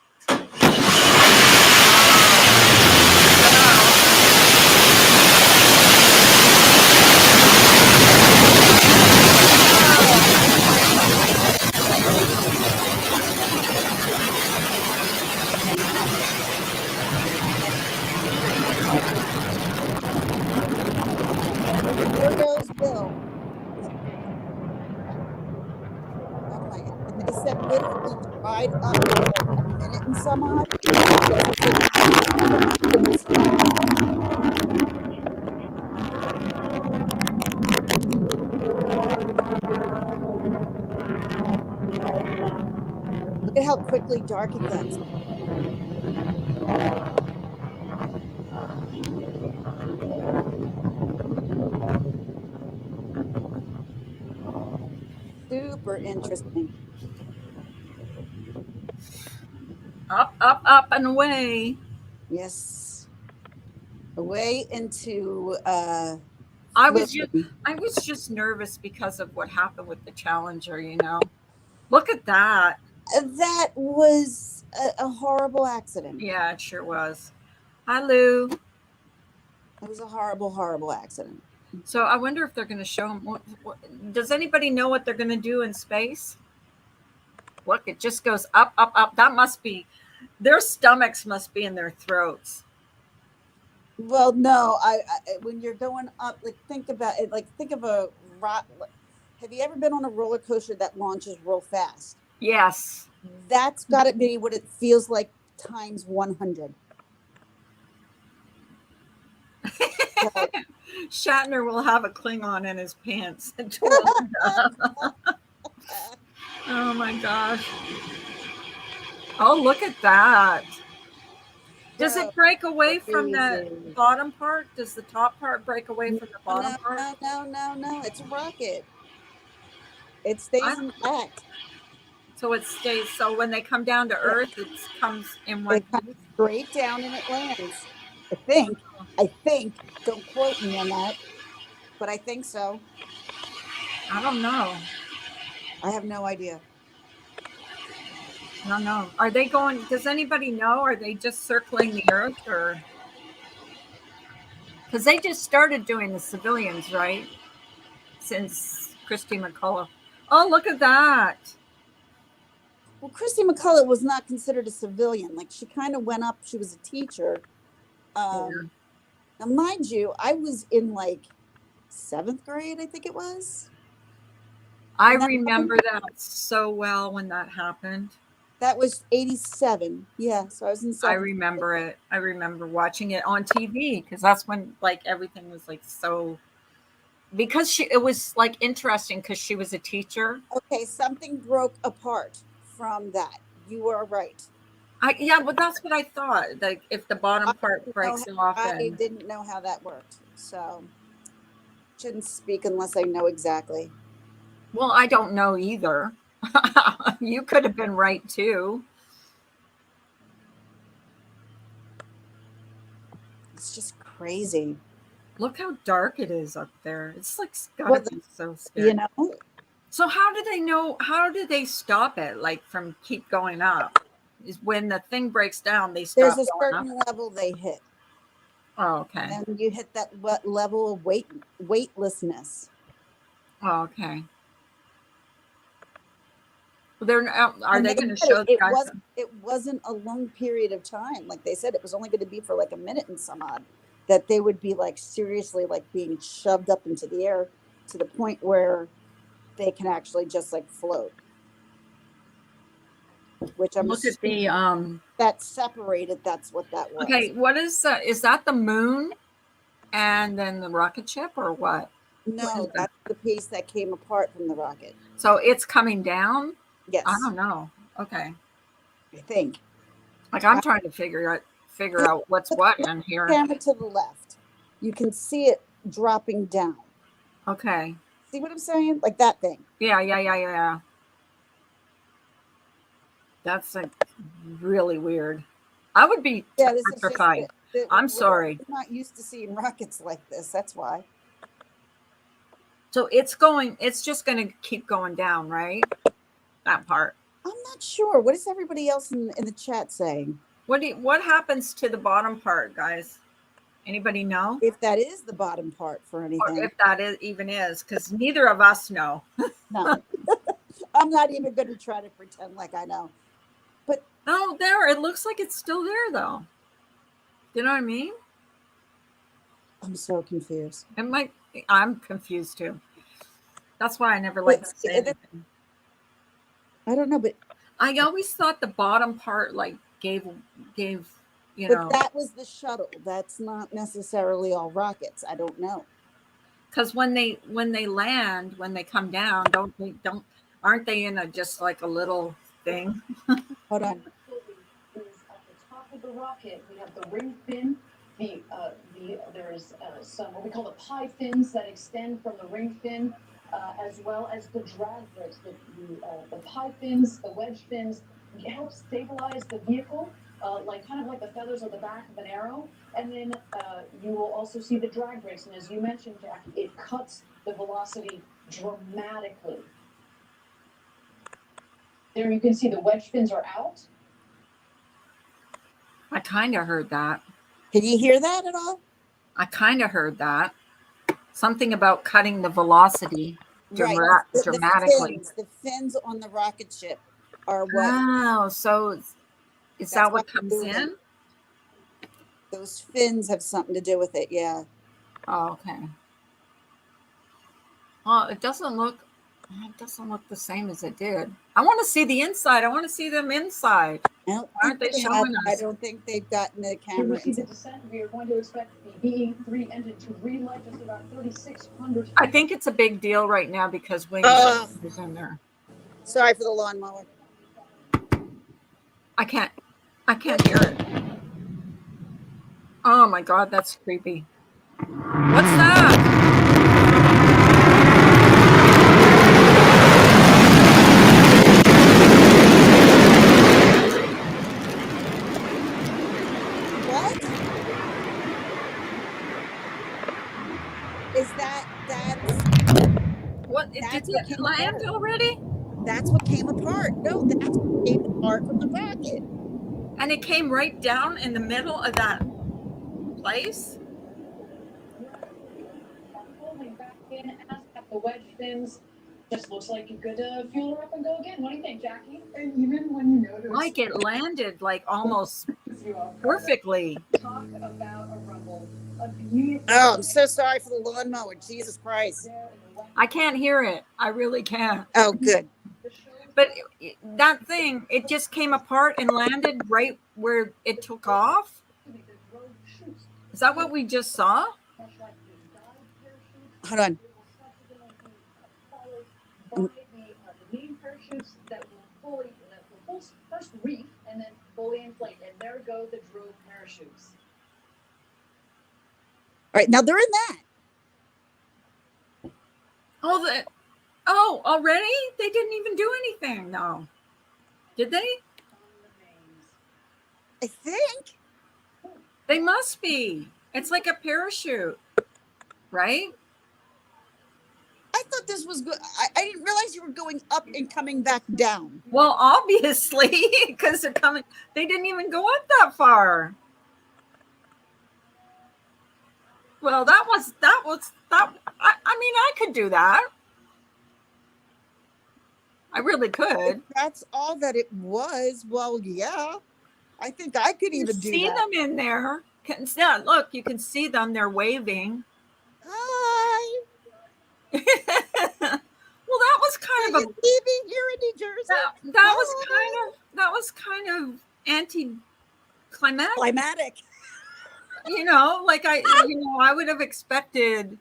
There goes Bill. Oh my God. And they said literally right up to a minute and some odd. Look at how quickly dark it gets. Super interesting. Up, up, up, and away. Yes. Away into I was just, floating. I was just nervous because of what happened with the Challenger. Look at that. That was a horrible accident. Yeah, it sure was. Hi, Lou. It was a horrible, horrible accident. So I wonder if they're going to show them. Does anybody know what they're going to do in space? Look, it just goes up, up, up. That must be, their stomachs must be in their throats. Well, no, I when you're going up, like think about it, like think of a rock. Have you ever been on a roller coaster that launches real fast? Yes. That's got to be what it feels like times 100. So, Shatner will have a Klingon in his pants. Oh my gosh. Oh, look at that. Does it break away from the crazy. bottom part? Does the top part break away from the bottom No, part? no. It's a rocket. It stays intact. So it stays. So when they come down to Yeah. Earth, it comes in one It comes piece. straight down and it lands. I think. I think. Don't quote me on that, but I think so. I don't know. I have no idea. I don't know. Are they going? Does anybody know? Are they just circling the Earth, or because they just started doing the civilians, right? Since Christy McCullough. Oh, look at that. Well, Christy McCullough was not considered a civilian. Like she kind of went up. She was a teacher. Now, mind you, I was in like 7th grade, I think it was. I remember that so well when that happened. That was 87. Yeah, so I was in 7th. I remember it. I remember watching it on TV because that's when like everything was like so. Because it was like interesting because she was a teacher. Okay, something broke apart from that. You are right. Yeah, but that's what I thought. Like if the bottom part breaks off, I didn't know how that worked, so shouldn't speak unless I know exactly. Well, I don't know either. You could have been right too. It's just crazy. Look how dark it is up there. It's like gotta be so scary. You know. So how do they know? How do they stop it? Like from keep going up? Is when the thing breaks down, they stop. There's a certain level they hit. Oh, okay. And you hit that level of weightlessness. Oh, okay. Well, are they going to show it wasn't a long period of time. Like they said, it was only going to be for like a minute and some odd. That they would be like seriously like being shoved up into the air to the point where they can actually just like float. Which I'm look at the that separated. That's what that was. Okay, what is that? The moon, and then the rocket ship, or what? No, that's the piece that came apart from the rocket. So it's coming down. Yes. I don't know. Okay. I think. Like I'm trying to figure out what's what in here. Camera to the left. You can see it dropping down. Okay. See what I'm saying? Like that thing. Yeah. That's like really weird. I would be petrified. I'm sorry. I'm not used to seeing rockets like this. That's why. So it's just going to keep going down, right? That part. I'm not sure. What is everybody else in the chat saying? What happens to the bottom part, guys? Anybody know? If that is the bottom part for anything. Or if that even is, because neither of us know. No. I'm not even going to try to pretend like I know. But it looks like it's still there though. You know what I mean? I'm so confused. I'm confused too. That's why I never like to say anything. I don't know, but I always thought the bottom part like gave But that was the shuttle. That's not necessarily all rockets. I don't know. Because when they land, when they come down, aren't they in just like a little thing. Hold on. Is at the top of the rocket. We have the ring fin. There's some what we call the pie fins that extend from the ring fin, as well as the drag bricks. The pie fins, the wedge fins, help stabilize the vehicle, kind of like the feathers on the back of an arrow. And then you will also see the drag bricks. And as you mentioned, Jack, it cuts the velocity dramatically. There you can see the wedge fins are out. I kind of heard that. Can you hear that at all? I kind of heard that. Something about cutting the velocity dramatically. The fins on the rocket ship are what. Oh, so is that what comes in? Those fins have something to do with it, yeah. Oh, okay. Well, it doesn't look the same as it did. I want to see the inside. I want to see them inside. Aren't they showing us? I don't think they've gotten the Here we camera. see the descent. We are going to expect the BE-3 engine to relight just about 3,600 feet. I think it's a big deal right now because William is in there. Sorry for the lawnmower. I can't hear it. Oh my God, that's creepy. What's that? Is that's what? Did it land already? That's what came apart. No, that's what came apart from the rocket. And it came right down in the middle of that place? Folding back in as at the wedge fins. Just looks like you could fuel her up and go again. What do you think, Jackie? And even when you notice, Like it landed like almost perfectly. Talk about a rumble. A beautiful. Oh, I'm so sorry for the lawnmower. Jesus Christ. I can't hear it. I really can't. Oh, good. But that thing, it just came apart and landed right where it took off. Is that what we just saw? Hold on. The main parachutes that will first reef and then fully inflate. And there go the drone parachutes. All right, now they're in that. Oh, already? They didn't even do anything, no. Did they? I think. They must be. It's like a parachute, right? I thought this was good. I didn't realize you were going up and coming back down. Well, obviously, because they're coming. They didn't even go up that far. Well, that was. I mean, I could do that. I really could. If that's all that it was. Well, yeah. I think I could even do that. See them in there. Yeah, look, you can see them. They're waving. Hi. Well, that was kind of a TV here in New Jersey. That was kind of anti-climactic. Climatic. You know, like I would have expected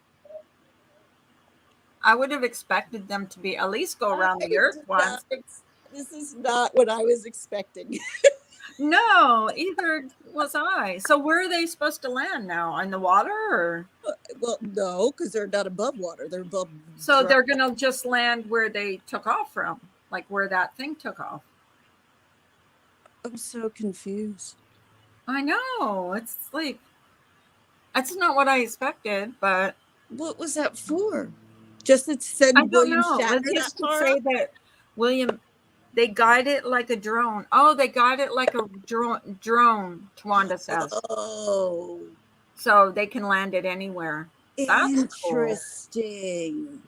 them to be at least go around the earth once. This is not what I was expecting. No, either was I. So where are they supposed to land now? In the water? Or? Well, no, because they're not above water. They're above. So they're going to just land where they took off from, like where that thing took off. I'm so confused. I know. It's like, that's not what I expected, but. What was that for? Just to send William Shatner just that to far say up? that William, they guide it like a drone. Oh, they guide it like a drone, Twanda says. Oh. So they can land it anywhere. That's interesting. Cool.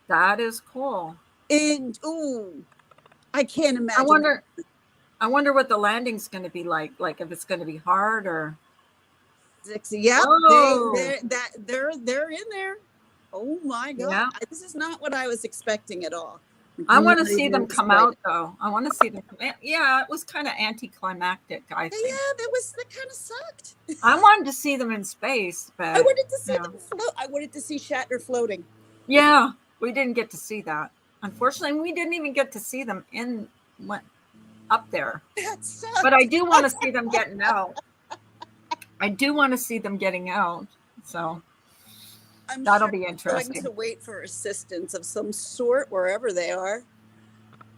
That is cool. And I can't imagine. I wonder what the landing's going to be like. Like if it's going to be hard or. Yeah, oh. they're in there. Oh my God! Yeah. This is not what I was expecting at all. I want to see them come out, though. I want to see them come out. Yeah, it was kind of anticlimactic, I think. Yeah, that kind of sucked. I wanted to see them in space, but I wanted to see them float. I wanted to see Shatner floating. Yeah, we didn't get to see that. Unfortunately, we didn't even get to see them in went up there. That sucks. But I do want to see them getting out. I do want to see them getting out. So I'm that'll sure be they're interesting. going to wait for assistance of some sort wherever they are.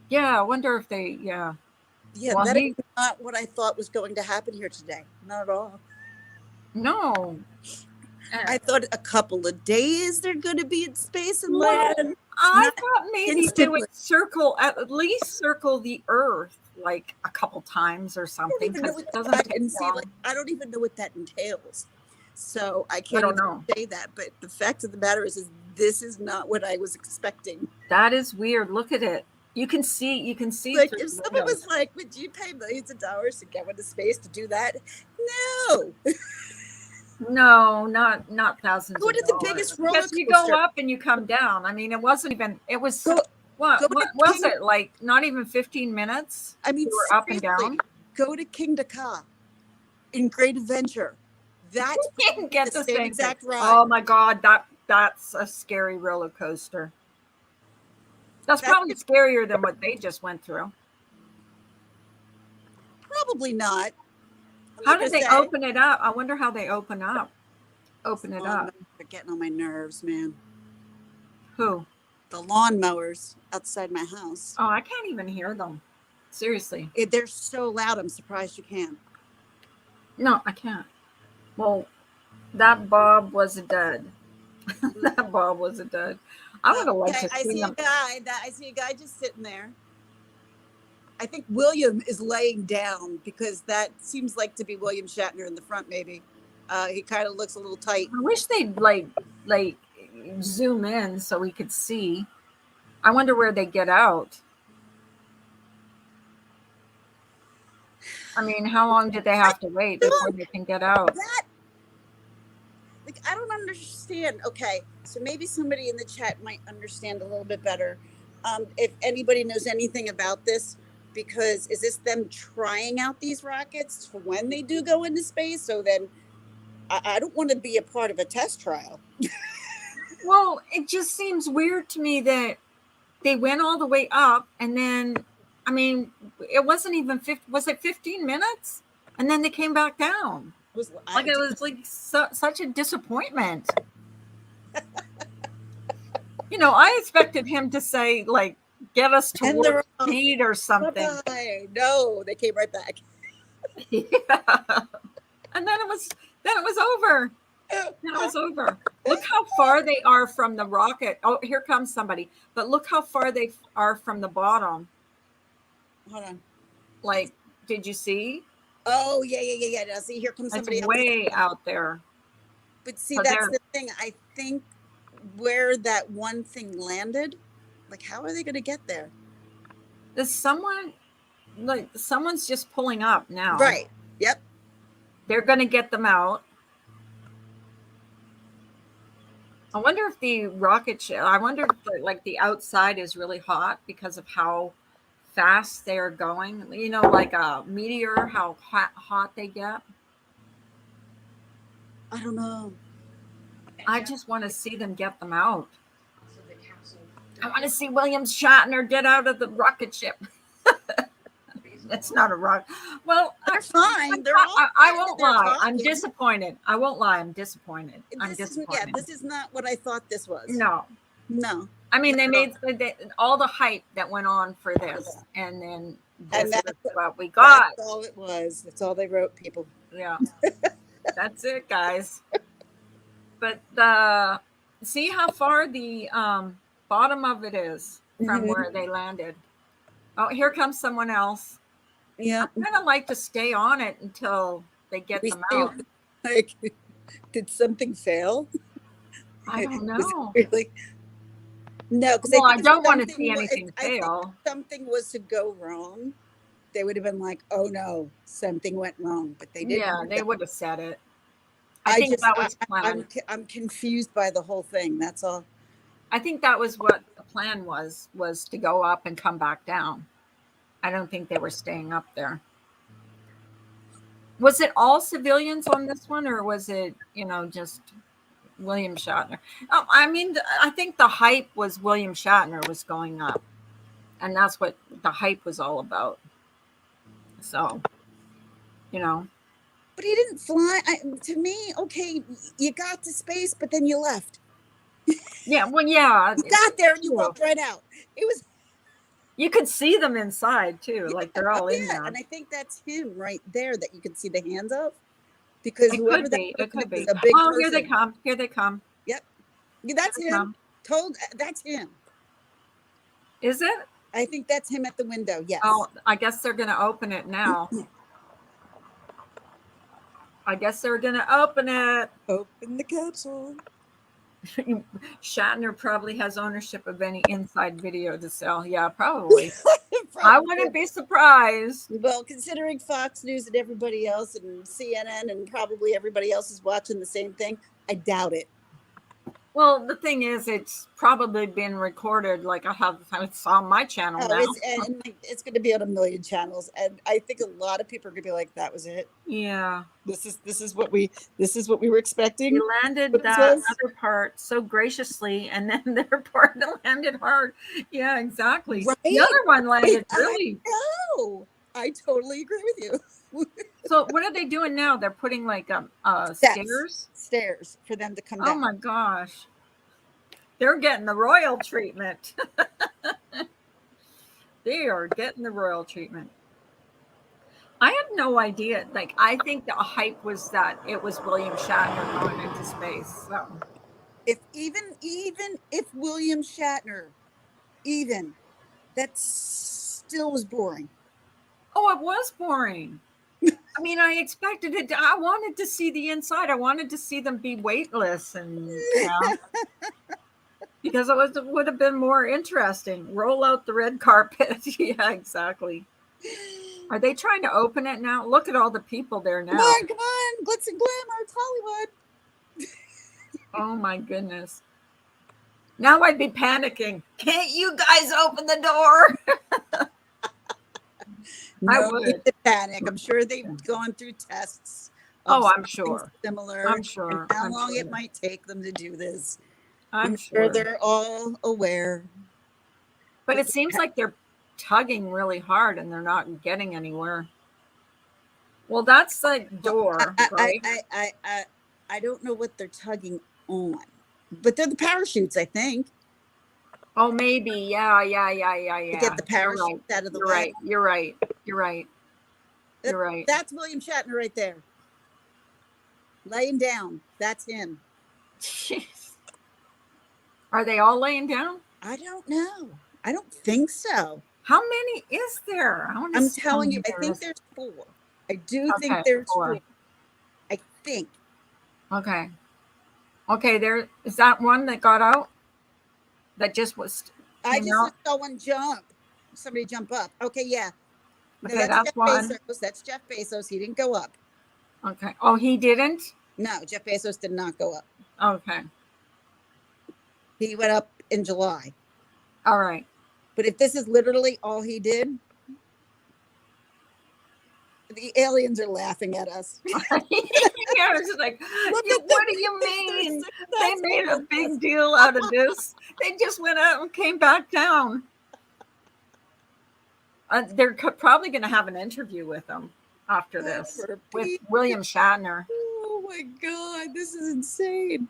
Yeah, I wonder if they, yeah. Yeah, Well, that is not what I thought was going to happen here today. Not at all. no. I thought a couple of days they're going to be in space and Well, land. I Not thought maybe they instantly. would circle, at least circle the Earth like a couple times or I don't something, even know because what it doesn't that, take and see, long. like, I don't even know what that entails. So I can't don't even know. say that. But the fact of the matter is this is not what I was expecting. That is weird. Look at it. You can see Like, through if the someone windows. was like, would you pay millions of dollars to go into space to do that? No. No, not thousands Go of to the dollars. biggest roller Because you coaster. go up and you come down. I mean, it wasn't even, it was, Go what to was King- it? Like not even 15 minutes? I mean, You were up and seriously, down? go to King Dakar in Great Adventure. That's You can get the the same same exact thing. ride. Oh my God, that's a scary roller coaster. That's probably scarier than what they just went through. Probably not. How did they open it up? I wonder how they open it up. They're getting on my nerves, man. Who? The lawnmowers outside my house. Oh, I can't even hear them. Seriously. They're so loud. I'm surprised you can. No, I can't. Well, that Bob was a dud. That Bob was a dud. I would have liked to I see see him. I see a guy just sitting there. I think William is laying down because that seems like to be William Shatner in the front, maybe. He kind of looks a little tight. I wish they'd like zoom in so we could see. I wonder where they get out. I mean, how long did they have to wait before they can get out? Like, I don't understand. Okay, so maybe somebody in the chat might understand a little bit better. If anybody knows anything about this, because is this them trying out these rockets for when they do go into space? So then I don't want to be a part of a test trial. Well, it just seems weird to me that they went all the way up and then, I mean, it wasn't even 50, was it 15 minutes? And then they came back down. It was like such a disappointment. You know, I expected him to say, like, get us towards speed or something. Bye-bye. No, they came right back. Yeah. And then it was over. Then it was over. Look how far they are from the rocket. Oh, here comes somebody. But look how far they are from the bottom. Hold on. Like, did you see? Oh, yeah. Now, see, here comes somebody else. Way out there. But see, that's the thing. I think where that one thing landed, like, how are they going to get there? Is someone, like, someone's just pulling up now. Right. Yep. They're going to get them out. I wonder if the rocket ship, I wonder if like the outside is really hot because of how fast they're going. You know, like a meteor, how hot they get. I don't know. I just want to see them get them out. I want to see William Shatner get out of the rocket ship. It's not a rock. Well, they're fine. They're all I won't lie. I'm disappointed. I won't lie. I'm disappointed. I'm disappointed. This is not what I thought this was. No. I mean, they made all the hype that went on for this, and then this is what we got. That's all it was. That's all they wrote, people. Yeah. That's it, guys. But see how far the bottom of it is from where they landed. Oh, here comes someone else. Yeah. I kind of like to stay on it until they get them out. Like, did something fail? I don't know. Really? No, because I don't want to see anything fail. If something was to go wrong, they would have been like, "Oh no, something went wrong," but they didn't. Yeah, they would have said it. I think that was planned. I'm confused by the whole thing. That's all. I think that was what the plan was to go up and come back down. I don't think they were staying up there. Was it all civilians on this one, or was it, just William Shatner? I mean, I think the hype was William Shatner was going up. and that's what the hype was all about. So, you know, But he didn't fly. To me, okay, you got to space, but then you left. yeah, well, yeah, You got there and you true. walked right out. It was, You could see them inside too, like they're all in yeah, there. and I think that's him right there that you can see the hands of, because It whoever could that be. It person could is be. a big Oh, here they person. come. Here they come. Yep, yeah, Here that's they him. come. That's him. Is it? I think that's him at the window. Yes. Oh, I guess they're going to open it now. I guess they're going to open it. Open the capsule. Shatner probably has ownership of any inside video to sell. Yeah, probably. I wouldn't be surprised. Well, considering Fox News and everybody else and CNN and probably everybody else is watching the same thing, I doubt it. Well, the thing is, it's probably been recorded. Like it's on my channel now. It's going to be on a million channels, and I think a lot of people are going to be like, "That was it. Yeah, This is what we were expecting." he landed What this that was? other part so graciously, and then their part landed hard. Yeah, exactly. Right? The other one landed Wait, really. No, I totally agree with you. So what are they doing now? They're putting like Steps. stairs For them to come Oh down. my gosh. They're getting the royal treatment. They are getting the royal treatment. I have no idea. Like, I think the hype was that it was William Shatner going into space. So. If William Shatner, that still was boring. Oh, it was boring. I mean, I expected it. I wanted to see the inside. I wanted to see them be weightless, and because it would have been more interesting. Roll out the red carpet. Yeah, exactly. Are they trying to open it now? Look at all the people there now. Come on, glitz and glamour, it's Hollywood. Oh my goodness. Now I'd be panicking. Can't you guys open the door? No need to panic. I'm sure they've gone through tests. Oh, I'm sure. Similar. I'm sure. And how long it might take them to do this. I'm sure they're all aware. But it seems like they're tugging really hard and they're not getting anywhere. Well, that's the door, right? I don't know what they're tugging on, but they're the parachutes, I think. Oh, maybe. Yeah. To get the parachute out of the way. You're right. That's William Shatner right there. Laying down. That's him. Jeez. Are they all laying down? I don't know. I don't think so. How many is there? I'm telling you, I think there's 4. I do think there's 4. I think. Okay. There is that one that got out. That just was. I just saw one jump. Somebody jump up. Okay, yeah. Okay, no, that's Jeff one. Bezos. That's Jeff Bezos. He didn't go up. Okay. Oh, he didn't? No, Jeff Bezos did not go up. Okay. He went up in July. All right. But if this is literally all he did, the aliens are laughing at us. Yeah, it's just like, what do you mean? They made a big deal out of this. They just went out and came back down. They're probably going to have an interview with them after this with William Shatner. Oh my God, this is insane.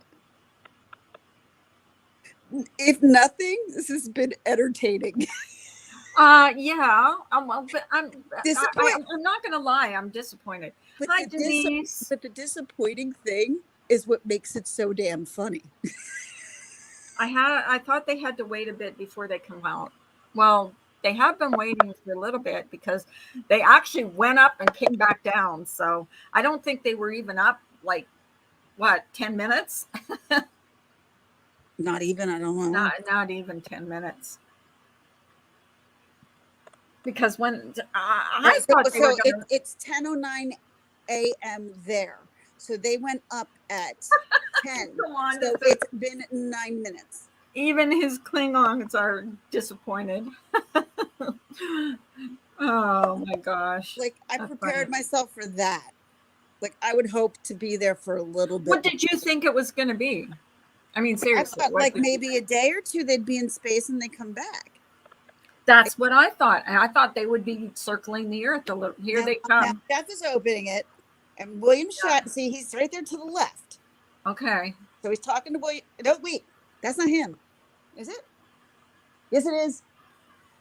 If nothing, this has been entertaining. Yeah. I'm not going to lie. I'm disappointed. But Hi, Denise. But the disappointing thing is what makes it so damn funny. I thought they had to wait a bit before they come out. Well, they have been waiting for a little bit because they actually went up and came back down. So I don't think they were even up 10 minutes? Not even, I don't know. Not even 10 minutes. Because when it's 10:09 a.m. there. So they went up at 10. So it's been 9 minutes. Even his Klingons are disappointed. Oh my gosh. I prepared myself for that. I would hope to be there for a little bit. What did you think it was going to be? I mean, seriously. I thought maybe a day or two they'd be in space and they come back. That's what I thought. And I thought they would be circling the earth a little. Here Now, they now come. Jeff is opening it, and William Shatner. See, he's right there to the left. Okay. So he's talking to William. No, wait, that's not him. Is it? Yes, it is.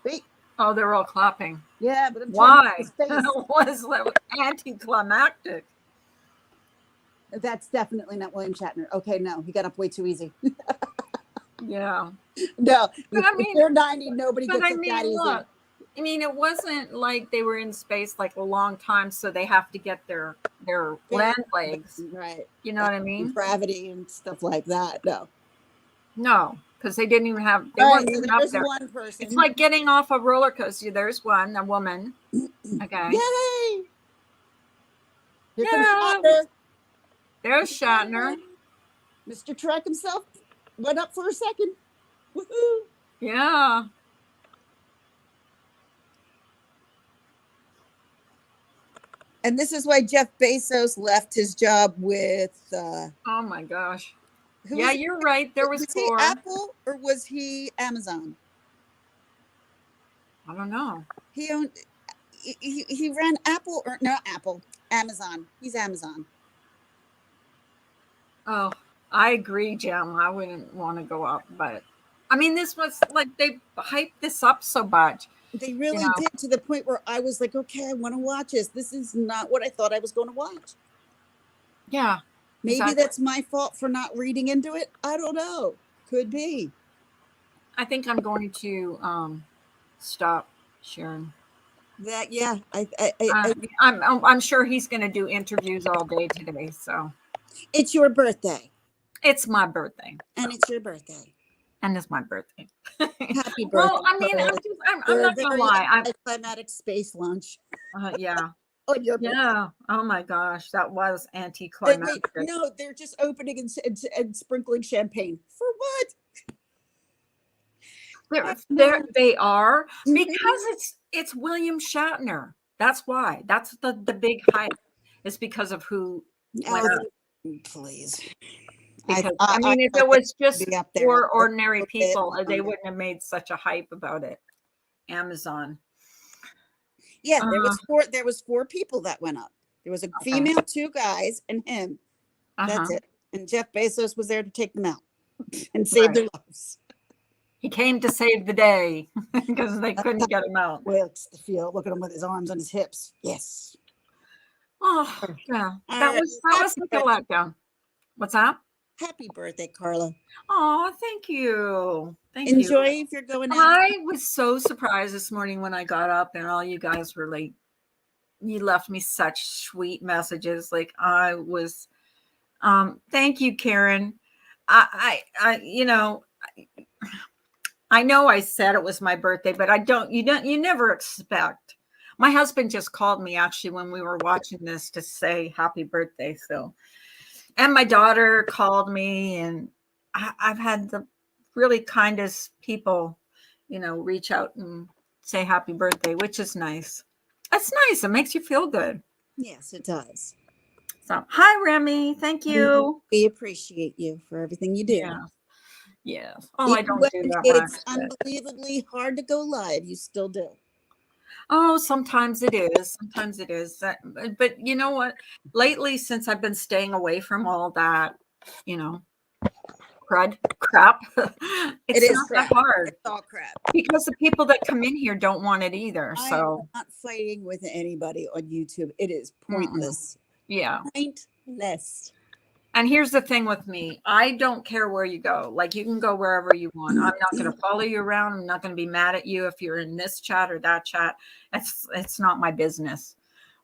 Wait. Oh, they're all clapping. Yeah, but I'm trying Why? to see his face. Was that anticlimactic? That's definitely not William Shatner. Okay, no, he got up way too easy. Yeah. No, But I if mean- you're 90, nobody But gets I up mean, that easy. look. I mean, it wasn't like they were in space like a long time, so they have to get their land legs. Right. You know what I mean? Gravity and stuff like that. No. No, because they didn't even have. They All weren't right, so even up there's there. one person. It's like getting off a roller coaster. There's one, a woman. Okay. Yay! Here comes Yeah. Shatner. There's Shatner. Mr. Trek himself went up for a second. Woohoo! Yeah. And this is why Jeff Bezos left his job with Oh my gosh. who Yeah, was it? you're right. There was he four. Apple or was he Amazon? I don't know. He owned he ran Apple or not Apple, Amazon. He's Amazon. Oh, I agree, Jim. I wouldn't want to go up, but I mean, this was like they hyped this up so much. They really know. did, to the point where I was like, okay, I want to watch this. This is not what I thought I was going to watch. Yeah. Maybe Exactly. that's my fault for not reading into it. I don't know. Could be. I think I'm going to stop sharing. That yeah. I'm sure he's going to do interviews all day today. So It's your birthday, it's my birthday, and it's your birthday. and it's my birthday. Happy birthday! Well, I mean, Carla. I'm not gonna lie. Climatic space lunch. Yeah, On your birthday. yeah. Oh my gosh, that was Wait, anticlimactic. no, they're just opening and sprinkling champagne. For what? They are because it's William Shatner. That's why. That's the big hype. It's because of who. Oh, went up. please. Because I mean, if it was just be up there for a ordinary little bit people, they longer. wouldn't have made such a hype about it. Amazon. Yeah, there was four people that went up. There was a female, two guys, and him. That's Uh-huh. it. And Jeff Bezos was there to take them out and save Right. their lives. He came to save the day because they couldn't get him out. Well, it's the feel. Look at him with his arms on his hips. Yes. Oh, yeah. All That right. was Happy like a letdown. What's that? Happy birthday, Carla. Oh, thank you. Thank you. Enjoy if you're going out. I was so surprised this morning when I got up and all you guys were like, you left me such sweet messages. Like I was, thank you, Karen. I know I said it was my birthday, but you never expect. My husband just called me actually when we were watching this to say happy birthday. So, and my daughter called me, and I've had the really kindest people, reach out and say happy birthday, which is nice. It's nice. It makes you feel good. Yes, it does. So, hi, Remy. Thank you. We appreciate you for everything you do. Yeah. Yeah. Oh, I Even don't when do that it's much. unbelievably hard to go live, you still do. Oh, sometimes it is. Sometimes it is. But you know what? Lately, since I've been staying away from all that, crap, It is not crap. that hard It's all crap. because the people that come in here don't want it either. So, I'm not fighting with anybody on YouTube. It is pointless. yeah. Pointless. And here's the thing with me. I don't care where you go. Like you can go wherever you want. I'm not going to follow you around. I'm not going to be mad at you if you're in this chat or that chat. It's not my business.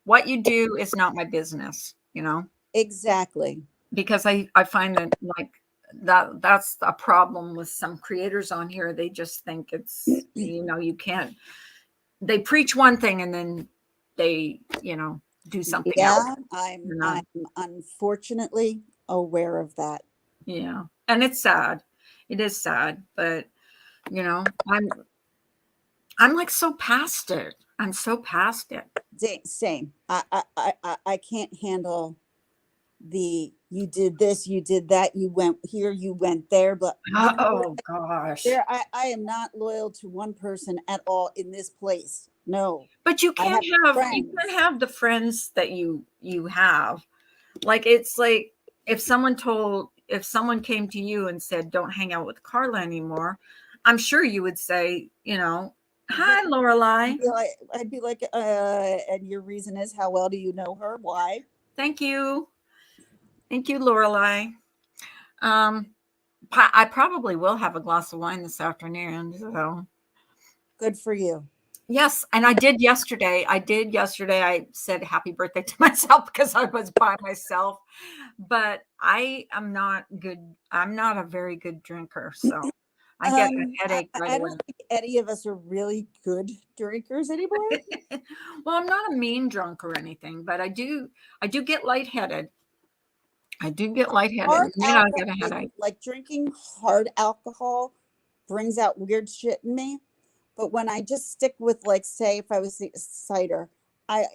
What you do is not my business, Exactly. because I find that like that's a problem with some creators on here. They just think it's, you can't, they preach one thing and then they, do something else. I'm unfortunately aware of that. Yeah. And it's sad. It is sad, but I'm like so past it. I'm so past it. Same. I can't handle you did this, you did that, you went here, you went there, but Oh gosh. I am not loyal to one person at all in this place. No, But you I can't have have friends. the friends that you have. Like it's like if someone came to you and said, "Don't hang out with Carla anymore," I'm sure you would say, "Hi, Lorelai. I'd be like, and your reason is, how well do you know her? Why? Thank you, Lorelai." Um, I probably will have a glass of wine this afternoon. So Good for you. yes, and I did yesterday. I said happy birthday to myself because I was by myself. But I am not good. I'm not a very good drinker, so I get a headache right I away. don't think any of us are really good drinkers anymore. Well, I'm not a mean drunk or anything, but I do get lightheaded. I do get lightheaded. Hard And then I alcohol, get a headache. like drinking hard alcohol brings out weird shit in me. But when I just stick with, like, say, if I was cider, I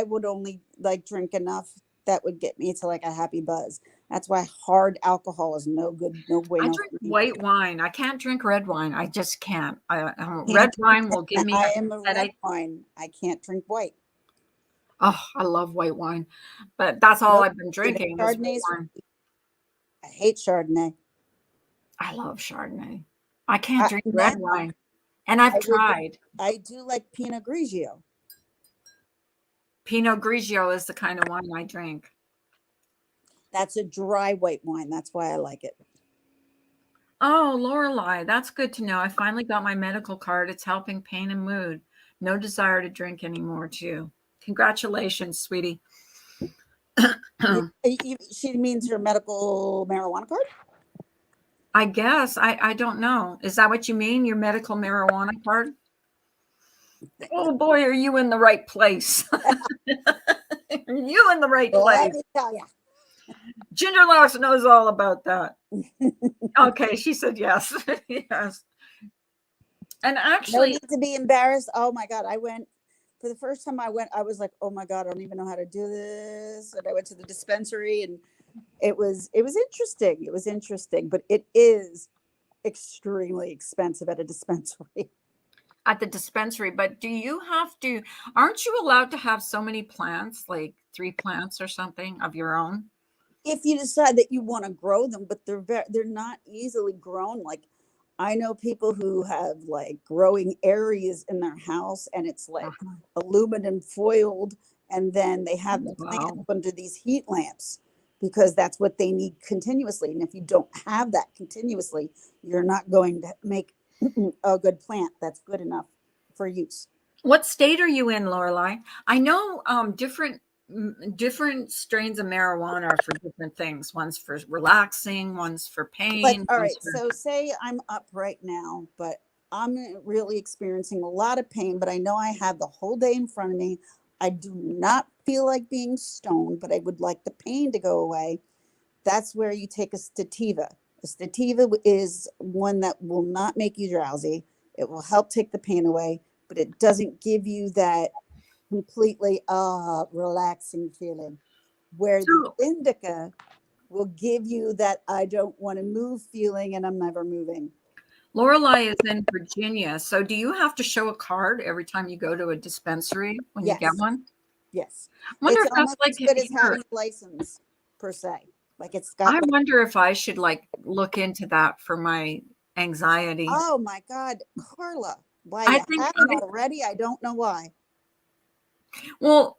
would only like drink enough that would get me to like a happy buzz. That's why hard alcohol is no good, no I bueno drink for me. white wine. I can't drink red wine. I just can't. Can't Red drink wine will give me I a am a red headache. wine. I can't drink white. Oh, I love white wine, but that's all Nope. I've been Even drinking is white Chardonnays. wine. I hate Chardonnay. I love Chardonnay. I can't drink Now red wine, and I've tried. I do like Pinot Grigio. Pinot Grigio is the kind of wine I drink. That's a dry white wine. That's why I like it. Oh, Lorelai, that's good to know. I finally got my medical card. It's helping pain and mood. No desire to drink anymore, too. Congratulations, sweetie. She means her medical marijuana card? I guess. I don't know. Is that what you mean? Your medical marijuana card? Oh boy, are you in the right place? Are you in the right Let place? me tell you. Ginger Loss knows all about that. Okay, she said yes. Yes. And No actually, need to be embarrassed. Oh my God. For the first time I was like, oh my God, I don't even know how to do this. And I went to the dispensary, and it was interesting. It was interesting, but it is extremely expensive at a dispensary. at the dispensary, but aren't you allowed to have so many plants, like 3 plants or something of your own? If you decide that you want to grow them, but they're not easily grown. Like, I know people who have like growing areas in their house, and it's like aluminum foiled, and then they have the plant Wow. under these heat lamps because that's what they need continuously. And if you don't have that continuously, you're not going to make a good plant that's good enough for use. What state are you in, Lorelai? I know different strains of marijuana are for different things. One's for relaxing, one's for Like, pain. all right, so say I'm up right now, but I'm really experiencing a lot of pain, but I know I have the whole day in front of me. I do not feel like being stoned, but I would like the pain to go away. That's where you take a sativa. A sativa is one that will not make you drowsy. It will help take the pain away, but it doesn't give you that completely relaxing feeling. Where the indica will give you that I don't want to move feeling, and I'm never moving. Lorelai is in Virginia. So do you have to show a card every time you go to a dispensary when you get Yes. one? Yes. I wonder It's if that's almost as like good as here. having a license, per se. Like, it's got I wonder if I should like look into that for my anxiety. oh my God, Carla, why I you think haven't already? I don't know why. well,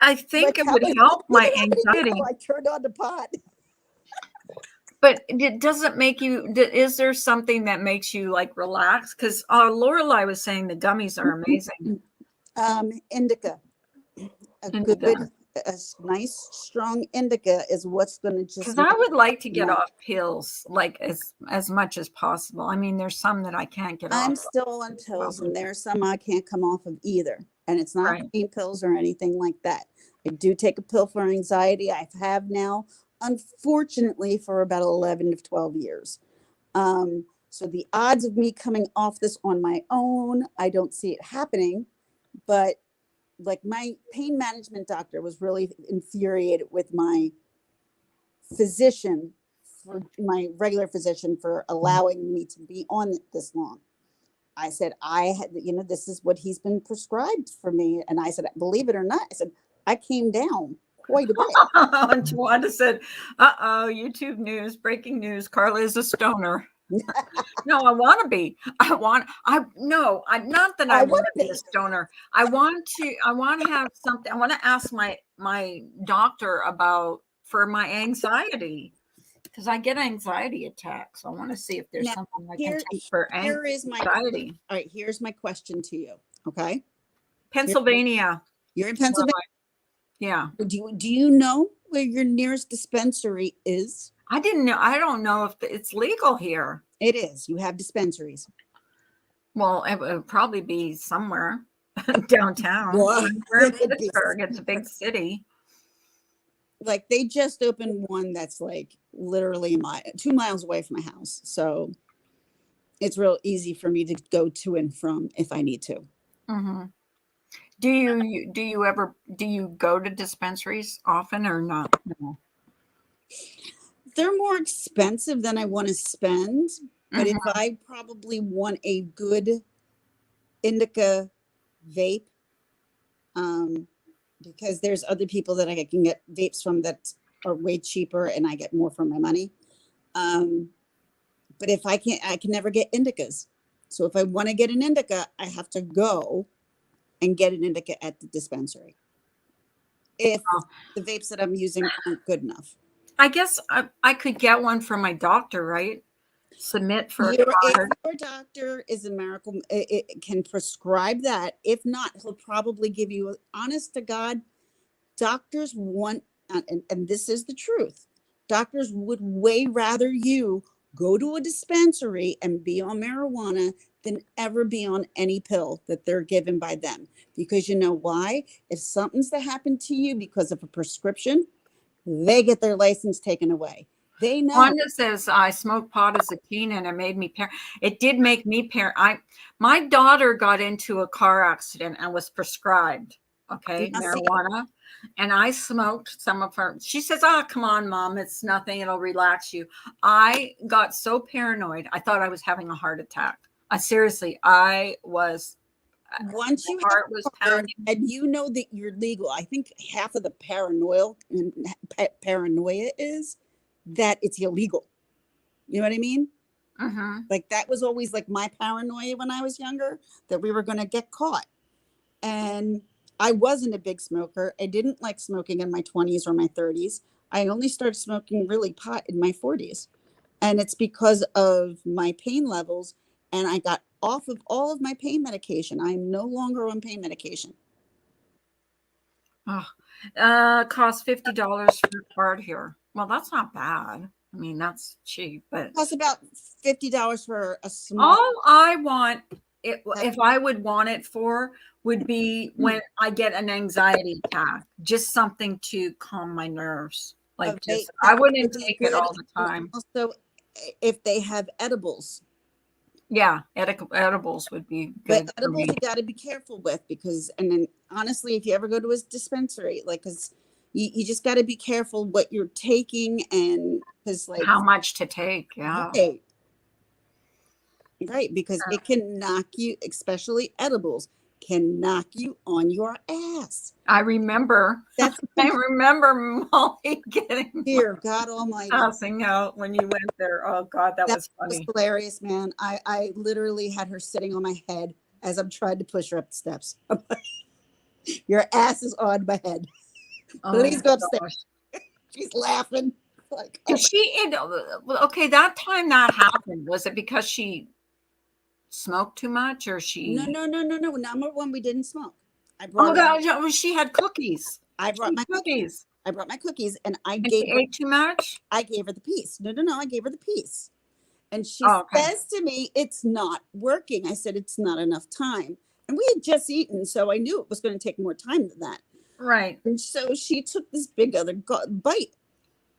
I think But it tell would me, help look my at how many people anxiety. I turned on the pot. But it doesn't make you. Is there something that makes you like relax? Because Lorelai was saying the gummies are amazing. Indica, Indica. a nice strong indica is what's going to just Because make I would like to you get numb. off pills like as much as possible. I mean, there's some that I can't get I'm off. still on pills, and there's some I can't come off of either. And it's not Right. pain pills or anything like that. I do take a pill for anxiety. I have now, unfortunately, for about 11 to 12 years. So the odds of me coming off this on my own, I don't see it happening. But like my pain management doctor was really infuriated with my physician, for my regular physician, for allowing me to be on it this long. I said, I had, this is what he's been prescribed for me. And I said, believe it or not, I said, I came down quite a bit. And Tawanda said, YouTube news, breaking news, Carla is a stoner. No, I want to be. Not that I want to be a stoner. I want to have something. I want to ask my doctor for my anxiety, because I get anxiety attacks. I want to see if there's Now, something I can take for anxiety. All right, here's my question to you. Okay. Pennsylvania. You're in Pennsylvania. Yeah. Do you know where your nearest dispensary is? I didn't know. I don't know if it's legal here. It is. You have dispensaries. Well, it would probably be somewhere downtown. Well, We're in Pittsburgh. It's a big city. Like they just opened one that's like literally 2 miles away from my house. So it's real easy for me to go to and from if I need to. Mm-hmm. Do you go to dispensaries often or not? No. They're more expensive than I want to spend. But if I probably want a good indica vape, because there's other people that I can get vapes from that are way cheaper and I get more for my money. But if I can never get indicas. So if I want to get an indica, I have to go and get an indica at the dispensary. If the vapes that I'm using aren't good enough. I guess I could get one from my doctor, right? Submit for if your doctor is a miracle, it can prescribe that. If not, he'll probably give you, honest to God, doctors want, and this is the truth, doctors would way rather you go to a dispensary and be on marijuana than ever be on any pill that they're given by them. Because you know why? If something's to happen to you because of a prescription, they get their license taken away. They know. Wanda says, I smoked pot as a teen and it made me it did make me my daughter got into a car accident and was prescribed, marijuana. And I smoked some of her. She says, come on, Mom, it's nothing. It'll relax you. I got so paranoid. I thought I was having a heart attack. I was. Once you was pounding, and you know that you're legal, I think half of the paranoia is that it's illegal. You know what I mean? Like that was always like my paranoia when I was younger, that we were going to get caught. And I wasn't a big smoker. I didn't like smoking in my 20s or my 30s. I only started smoking really pot in my 40s. And it's because of my pain levels. And I got off of all of my pain medication. I'm no longer on pain medication. Costs $50 for a card here. Well, that's not bad. I mean, that's cheap, but it costs about $50 for a small. All I want, if I would want it for, would be when I get an anxiety attack, just something to calm my nerves. Like I wouldn't take it all the time. Also, if they have edibles. Yeah, edibles would be good. But edibles you got to be careful with, because, and then honestly, if you ever go to a dispensary, like, because you just got to be careful what you're taking, and because like how much to take. Yeah. Right, because it can knock you, especially edibles, can knock you on your ass. I remember. I remember Molly getting here. God Almighty, passing out when you went there. Oh God, that was funny. Was hilarious, man. I literally had her sitting on my head as I'm trying to push her up the steps. Your ass is on my head. Please go upstairs. She's laughing. Like, okay, that time that happened, was it because she smoked too much, or she? No. Number one, we didn't smoke. She had cookies. I brought my cookies. And she ate too much. I gave her the piece. No. I gave her the piece, and she says to me, "It's not working." I said, "It's not enough time," and we had just eaten, so I knew it was going to take more time than that. Right. And so she took this big other bite,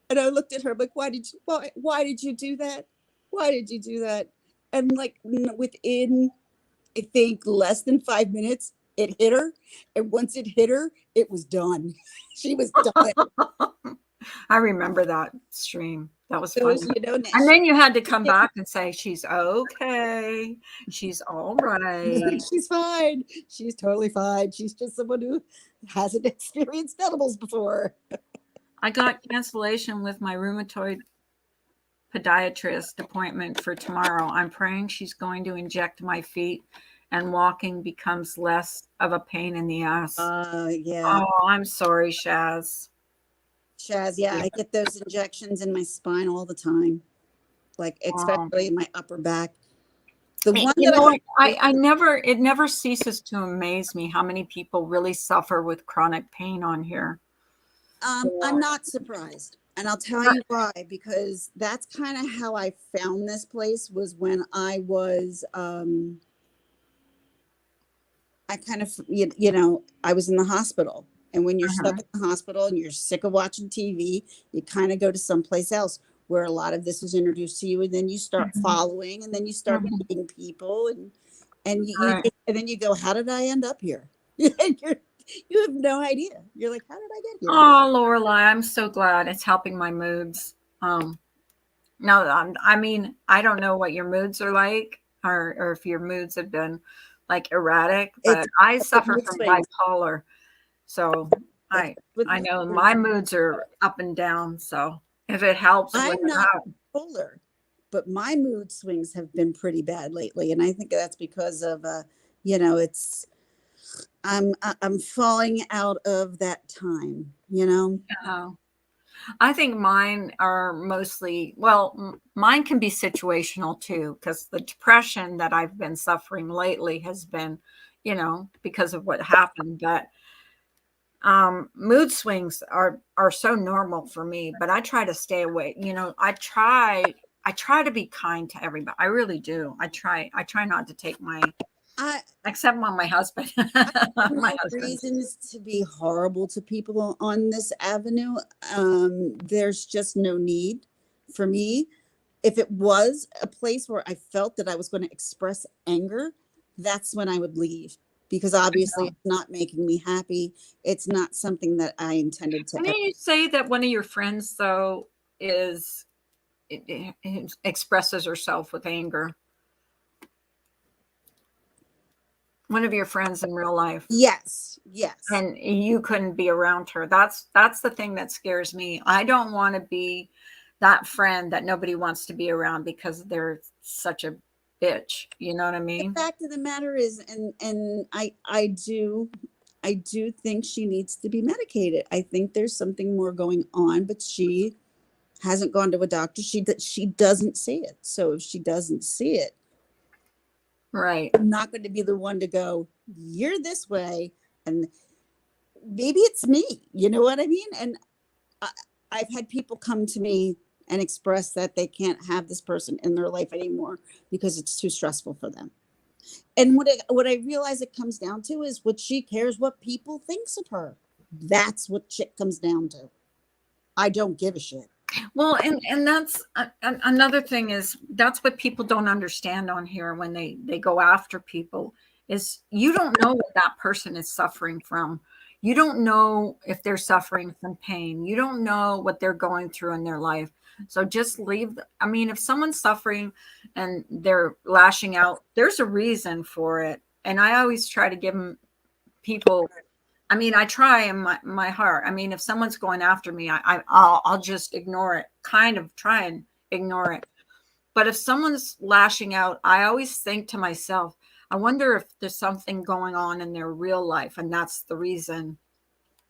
and I looked at her like, why did you do that? Why did you do that? And like within, I think, less than 5 minutes, It hit her, and once it hit her, it was done. She was done. I remember that stream. That was So funny. you know, And then you had to come back and say, she's okay. She's all right. she's fine. She's totally fine. She's just someone who hasn't experienced edibles before. I got cancellation with my rheumatoid podiatrist appointment for tomorrow. I'm praying she's going to inject my feet and walking becomes less of a pain in the ass. Yeah. Oh, I'm sorry, Shaz. Chaz, yeah, I get those injections in my spine all the time, like especially in my upper back. The one You that know, it never ceases to amaze me how many people really suffer with chronic pain on here. I'm not surprised. And I'll tell you why, because that's kind of how I found this place was when I was, I kind of, you know, I was in the hospital. And when you're stuck in the hospital and you're sick of watching TV, you kind of go to someplace else where a lot of this is introduced to you. And then you start following, and then you start meeting people, and and then you go, how did I end up here? You have no idea. You're like, how did I get here? Oh, Lorelai, I'm so glad it's helping my moods. No, I mean, I don't know what your moods are like, or if your moods have been like erratic, but I suffer from bipolar, so I know my moods are up and down. So if it helps, I'm not bipolar, but my mood swings have been pretty bad lately, and I think that's because of you know, it's I'm falling out of that time, you know. I think mine are mostly, well, mine can be situational too, because the depression that I've been suffering lately has been, you know, because of what happened. But mood swings are so normal for me, but I try to stay away. You know, I try to be kind to everybody. I really do. I try not to take except on my husband. My reasons to be horrible to people on this avenue. There's just no need for me. If it was a place where I felt that I was going to express anger, that's when I would leave, because obviously it's not making me happy. It's not something that I intended to. Can you say that one of your friends, though, is it expresses herself with anger? One of your friends in real life. Yes. And you couldn't be around her. That's the thing that scares me. I don't want to be that friend that nobody wants to be around because they're such a bitch. You know what I mean? The fact of the matter is, and I do think she needs to be medicated. I think there's something more going on, but she hasn't gone to a doctor. She doesn't see it. So if she doesn't see it, right, I'm not going to be the one to go, you're this way, and maybe it's me. You know what I mean? And I've had people come to me and express that they can't have this person in their life anymore because it's too stressful for them. And what I realize it comes down to is what she cares what people thinks of her. That's what shit comes down to. I don't give a shit. Well, and that's another thing is that's what people don't understand on here when they go after people is you don't know what that person is suffering from. You don't know if they're suffering from pain. You don't know what they're going through in their life. So just leave. I mean, if someone's suffering and they're lashing out, there's a reason for it. And I always try to give them people. I mean, I try in my heart. I mean, if someone's going after me, I'll just ignore it, kind of try and ignore it. But if someone's lashing out, I always think to myself, I wonder if there's something going on in their real life. And that's the reason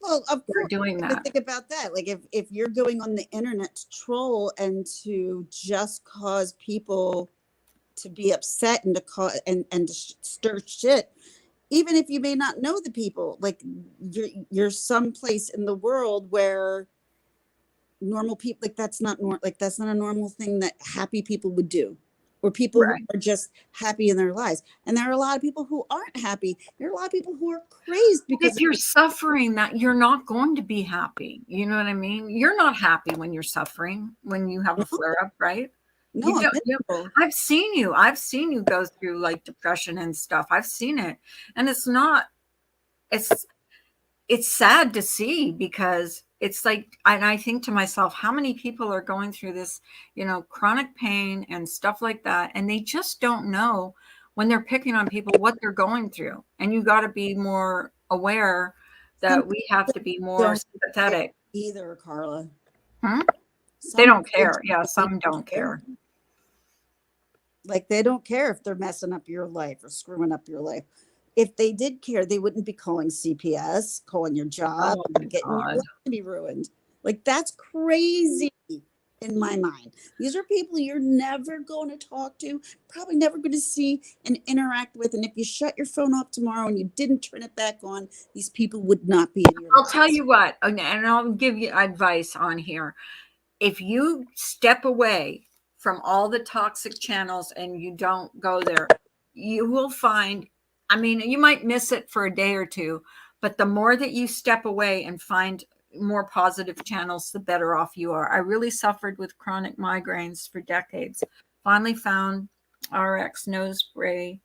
they're doing that. Think about that. Like if you're going on the internet to troll and to just cause people to be upset and to cause and to stir shit, even if you may not know the people, like you're someplace in the world where normal people, like that's not a normal thing that happy people would do, or people who are just happy in their lives. And there are a lot of people who aren't happy. There are a lot of people who are crazed because if you're suffering, that you're not going to be happy. You know what I mean? You're not happy when you're suffering, when you have a flare up, right? No, I've seen you go through like depression and stuff. I've seen it. And it's not it's sad to see, because it's like, and I think to myself, how many people are going through this, chronic pain and stuff like that, and they just don't know when they're picking on people what they're going through. And you got to be more aware that we have to be more Don't sympathetic. either, Carla. Hmm? They Some don't people care. Yeah, some don't care. Like, they don't care if they're messing up your life or screwing up your life. If they did care, they wouldn't be calling CPS, calling your job, Oh my getting your God. life to be ruined. Like, that's crazy in my mind. These are people you're never going to talk to, probably never going to see and interact with. And if you shut your phone off tomorrow and you didn't turn it back on, these people would not be in your I'll life. tell you what, and I'll give you advice on here. If you step away from all the toxic channels and you don't go there, you will find, I mean, you might miss it for a day or two, but the more that you step away and find more positive channels, the better off you are. I really suffered with chronic migraines for decades. Finally found RX nose spray,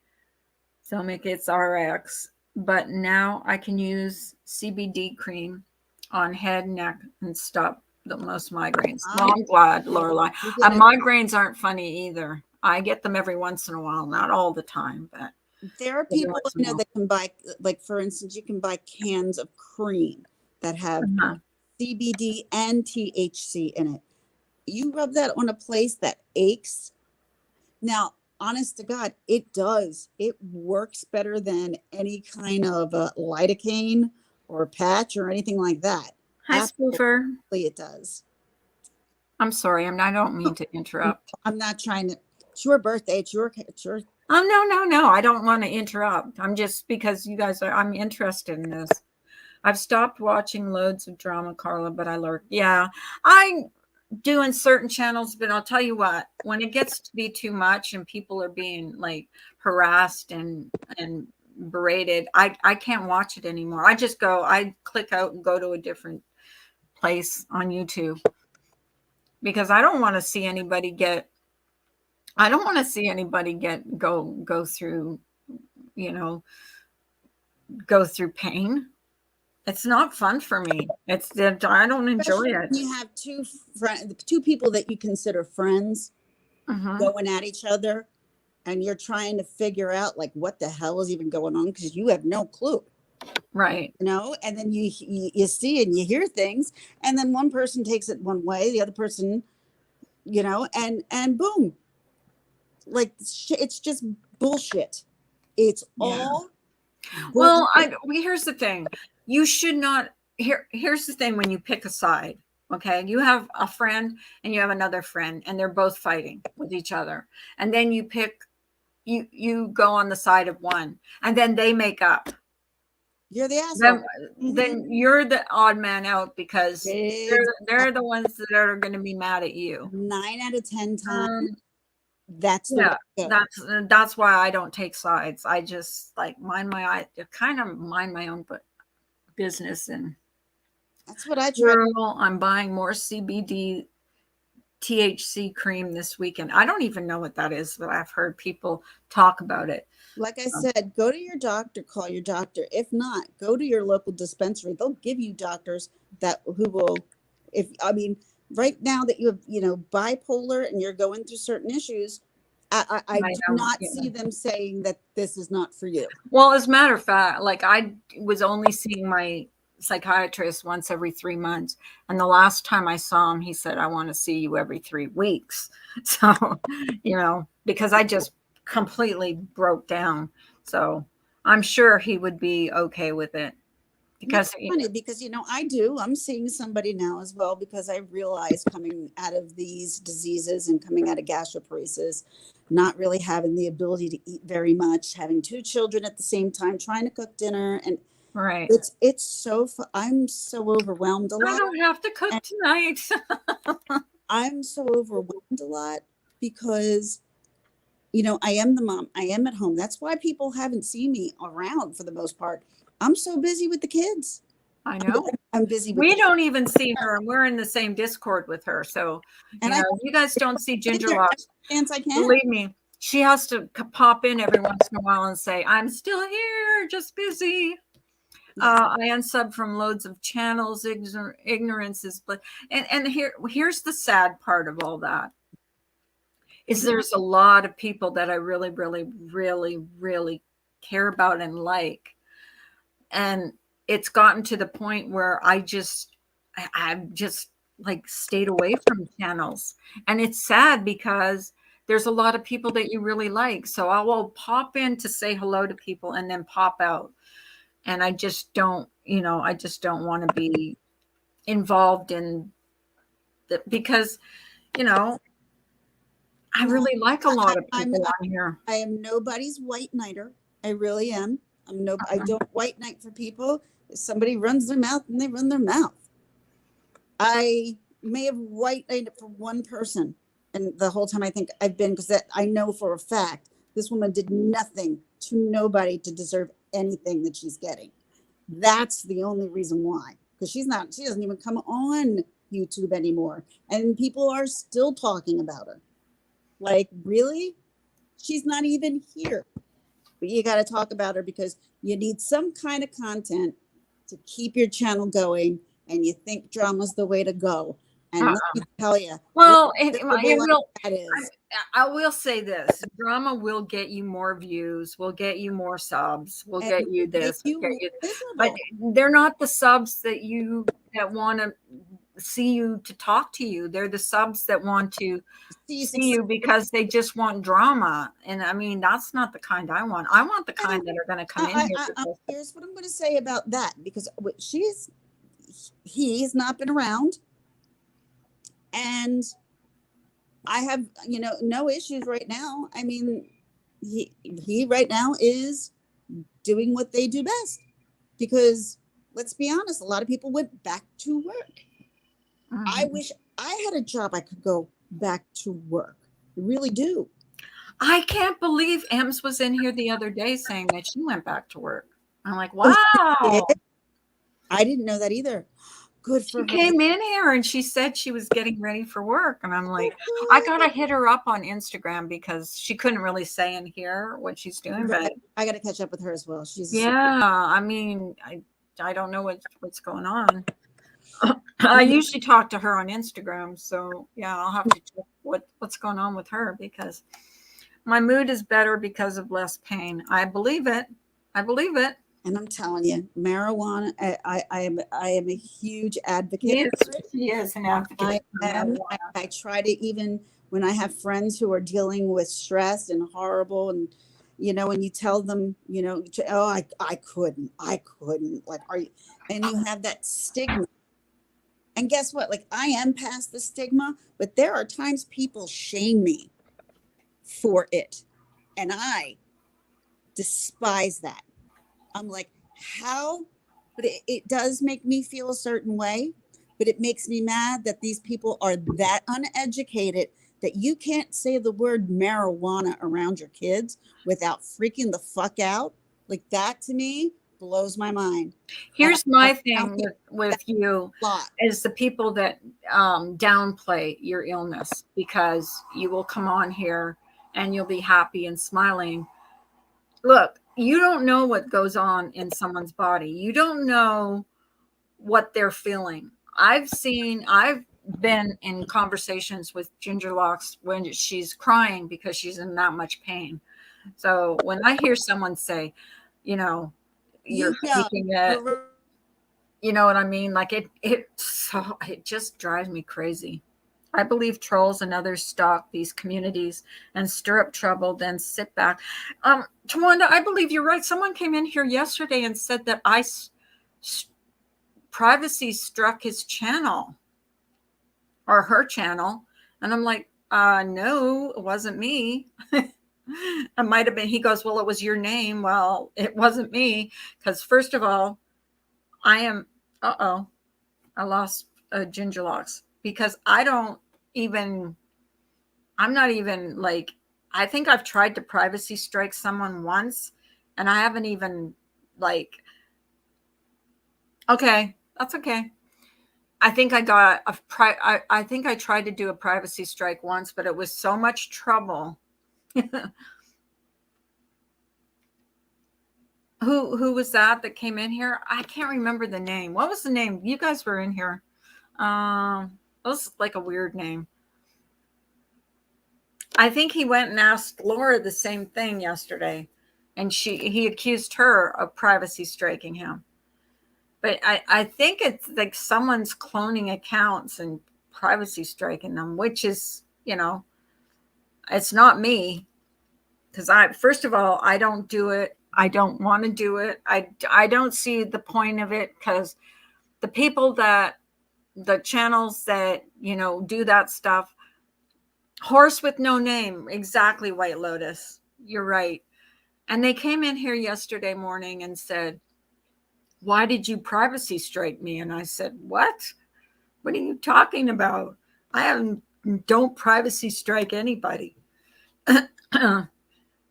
Stomach, it's RX, but now I can use CBD cream on head, neck, and stop the most migraines. Well, I'm glad, Lorelai. Migraines aren't funny either. I get them every once in a while, not all the time, but There are people I know that can buy, like, for instance, you can buy cans of cream that have CBD and THC in it. You rub that on a place that aches. Now, honest to God, it does. It works better than any kind of lidocaine or patch or anything like that. Hi, Spoofer. Absolutely, it does. I'm sorry. I don't mean to interrupt. I'm not trying to. It's your birthday. It's your. Oh, no. I don't want to interrupt. I'm just, because you guys I'm interested in this. I've stopped watching loads of drama, Carla, but I lurk. Yeah, I'm doing certain channels, but I'll tell you what, when it gets to be too much and people are being like harassed and berated, I can't watch it anymore. I click out and go to a different place on YouTube, because I don't want to see anybody go through, go through pain. It's not fun for me. It's that I don't enjoy it. You have two people that you consider friends going at each other, and you're trying to figure out, like, what the hell is even going on, because you have no clue. Right. And then you see and you hear things, and then one person takes it one way, the other person, and boom. Like, it's just bullshit. It's all bullshit. Well, here's the thing. You should not, here's the thing, when you pick a side, okay? You have a friend and you have another friend, and they're both fighting with each other. And then you you go on the side of one, and then they make up. You're the asshole. Then you're the odd man out, because they're the ones that are going to be mad at you. 9 out of 10 times. That's why I don't take sides. I just like mind my own business. And that's what I try. I'm buying more CBD THC cream this weekend. I don't even know what that is, but I've heard people talk about it. Like I said, go to your doctor, call your doctor. If not, go to your local dispensary. They'll give you doctors who will, right now that you have, bipolar and you're going through certain issues, I do not see them saying that this is not for you. Well, as a matter of fact, like, I was only seeing my psychiatrist once every 3 months. And the last time I saw him, he said, I want to see you every 3 weeks. So, because I just completely broke down. So I'm sure he would be okay with it. Because it's funny, because I'm seeing somebody now as well, because I realized coming out of these diseases and coming out of gastroparesis, not really having the ability to eat very much, having 2 children at the same time, trying to cook dinner, and right, it's so I'm so overwhelmed a lot. I don't have to cook tonight. I'm so overwhelmed a lot because I am the mom. I am at home. That's why people haven't seen me around for the most part. I'm so busy with the kids. I know. I'm busy. We don't even see her, and we're in the same Discord with her. So, you guys don't see Ginger Locks. Believe me, she has to pop in every once in a while and say, I'm still here, just busy. Yes. I unsubbed from loads of channels. Ignorance is, but and here's the sad part of all that is there's a lot of people that I really, really, really, really care about and like, and it's gotten to the point where I've just like stayed away from channels, and it's sad because there's a lot of people that you really like, so I will pop in to say hello to people and then pop out, and I just don't, I just don't want to be involved in the, because you know I really like a lot of people on here. I am nobody's white knighter. I really am. I don't white knight for people. If somebody runs their mouth, and they run their mouth. I may have white knighted for one person, and the whole time I think I've been, because I know for a fact this woman did nothing to nobody to deserve anything that she's getting. That's the only reason why, because she doesn't even come on YouTube anymore, and people are still talking about her. Like, really? She's not even here. But you got to talk about her because you need some kind of content to keep your channel going, and you think drama's the way to go. And let me tell you, Well, that is. I will say this: drama will get you more views, will get you more subs, will get you this, but they're not the subs that want to see you, to talk to you. They're the subs that want to see you because they just want drama. And I mean, that's not the kind I want. I want the kind that are going to come in here. Here's what I'm going to say about that, because he's not been around, and I have, no issues right now. I mean, he right now is doing what they do best, because let's be honest, a lot of people went back to work. I wish I had a job I could go back to work. I really do. I can't believe Ems was in here the other day saying that she went back to work. I'm like, wow. I didn't know that either. Good for her. She came in here and she said she was getting ready for work. And I'm like, I got to hit her up on Instagram because she couldn't really say in here what she's doing. But I got to catch up with her as well. I mean, I don't know what's going on. I usually talk to her on Instagram. So yeah, I'll have to check what's going on with her, because my mood is better because of less pain. I believe it. And I'm telling you, marijuana, I am a huge advocate. She is an advocate. I try to, even when I have friends who are dealing with stress and horrible, and when you tell them, oh, I couldn't, like, are you? And you have that stigma. And guess what? Like, I am past the stigma, but there are times people shame me for it, and I despise that. I'm like, how? But it does make me feel a certain way, but it makes me mad that these people are that uneducated that you can't say the word marijuana around your kids without freaking the fuck out. Like, that to me blows my mind. Here's my thing with you is the people that downplay your illness, because you will come on here and you'll be happy and smiling. Look, you don't know what goes on in someone's body. You don't know what they're feeling. I've been in conversations with Ginger Locks when she's crying because she's in that much pain. So when I hear someone say, you're faking it, you know what I mean? Like it just drives me crazy. I believe trolls and others stalk these communities and stir up trouble, then sit back. Tawanda, I believe you're right. Someone came in here yesterday and said that privacy struck his channel or her channel. And I'm like, no, it wasn't me. It might have been. He goes, well, it was your name. Well, it wasn't me. Because first of all, I lost Ginger Locks, because I'm not even like, I think I've tried to privacy strike someone once, and I haven't even like, okay, that's okay. I think I got I think I tried to do a privacy strike once, but it was so much trouble. Who was that came in here? I can't remember the name. What was the name? You guys were in here. It was like a weird name. I think he went and asked Laura the same thing yesterday, and he accused her of privacy striking him. But I think it's like someone's cloning accounts and privacy striking them, which is, it's not me. Because first of all, I don't do it. I don't want to do it. I don't see the point of it, because the people the channels that, do that stuff, horse with no name, exactly, White Lotus. You're right. And they came in here yesterday morning and said, why did you privacy strike me? And I said, what? What are you talking about? Don't privacy strike anybody.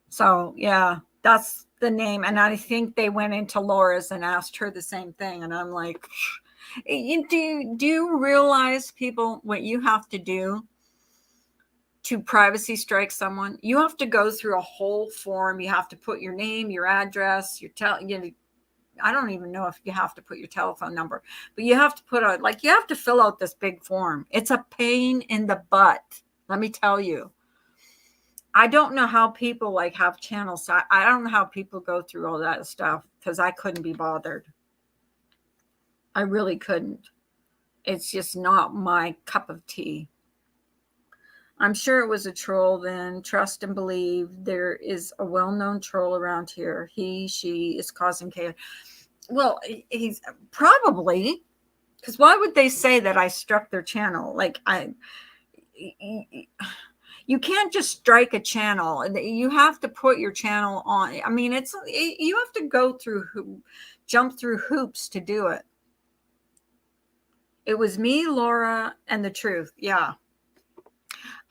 So yeah, that's the name. And I think they went into Laura's and asked her the same thing. And I'm like, do you realize, people, what you have to do to privacy strike someone? You have to go through a whole form. You have to put your name, your address, I don't even know if you have to put your telephone number, but you have to you have to fill out this big form. It's a pain in the butt. Let me tell you. I don't know how people have channels. I don't know how people go through all that stuff, because I couldn't be bothered. I really couldn't. It's just not my cup of tea. I'm sure it was a troll then. Trust and believe. There is a well-known troll around here. She is causing chaos. Well, he's probably, because why would they say that I struck their channel? You can't just strike a channel. You have to put your channel on. I mean, you have to jump through hoops to do it. It was me, Laura, and the truth. Yeah.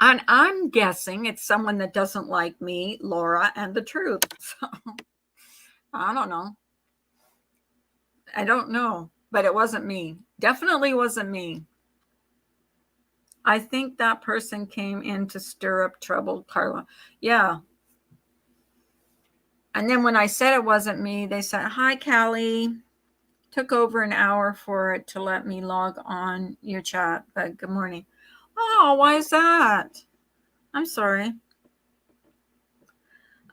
And I'm guessing it's someone that doesn't like me, Laura, and the truth. So, I don't know. I don't know, but it wasn't me. Definitely wasn't me. I think that person came in to stir up trouble, Carla. Yeah. And then when I said it wasn't me, they said, hi, Callie. Took over an hour for it to let me log on your chat, but good morning. Oh, why is that? I'm sorry.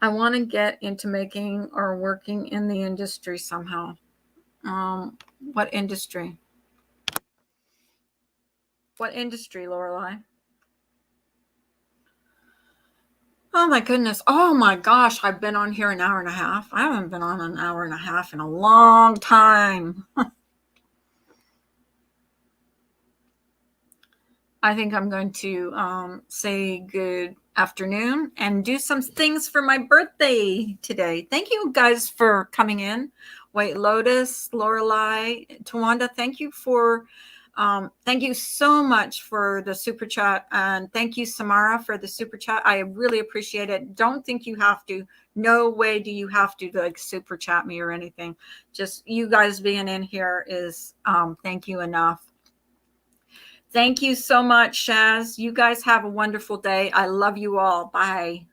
I want to get into making or working in the industry somehow. What industry? What industry, Lorelei? Oh my goodness. Oh my gosh. I've been on here an hour and a half. I haven't been on an hour and a half in a long time. I think I'm going to say good afternoon and do some things for my birthday today. Thank you guys for coming in. White Lotus, Lorelei, Tawanda, thank you so much for the super chat. And thank you, Samara, for the super chat. I really appreciate it. Don't think you have to. No way do you have to super chat me or anything. Just you guys being in here is thank you enough. Thank you so much, Shaz. You guys have a wonderful day. I love you all. Bye.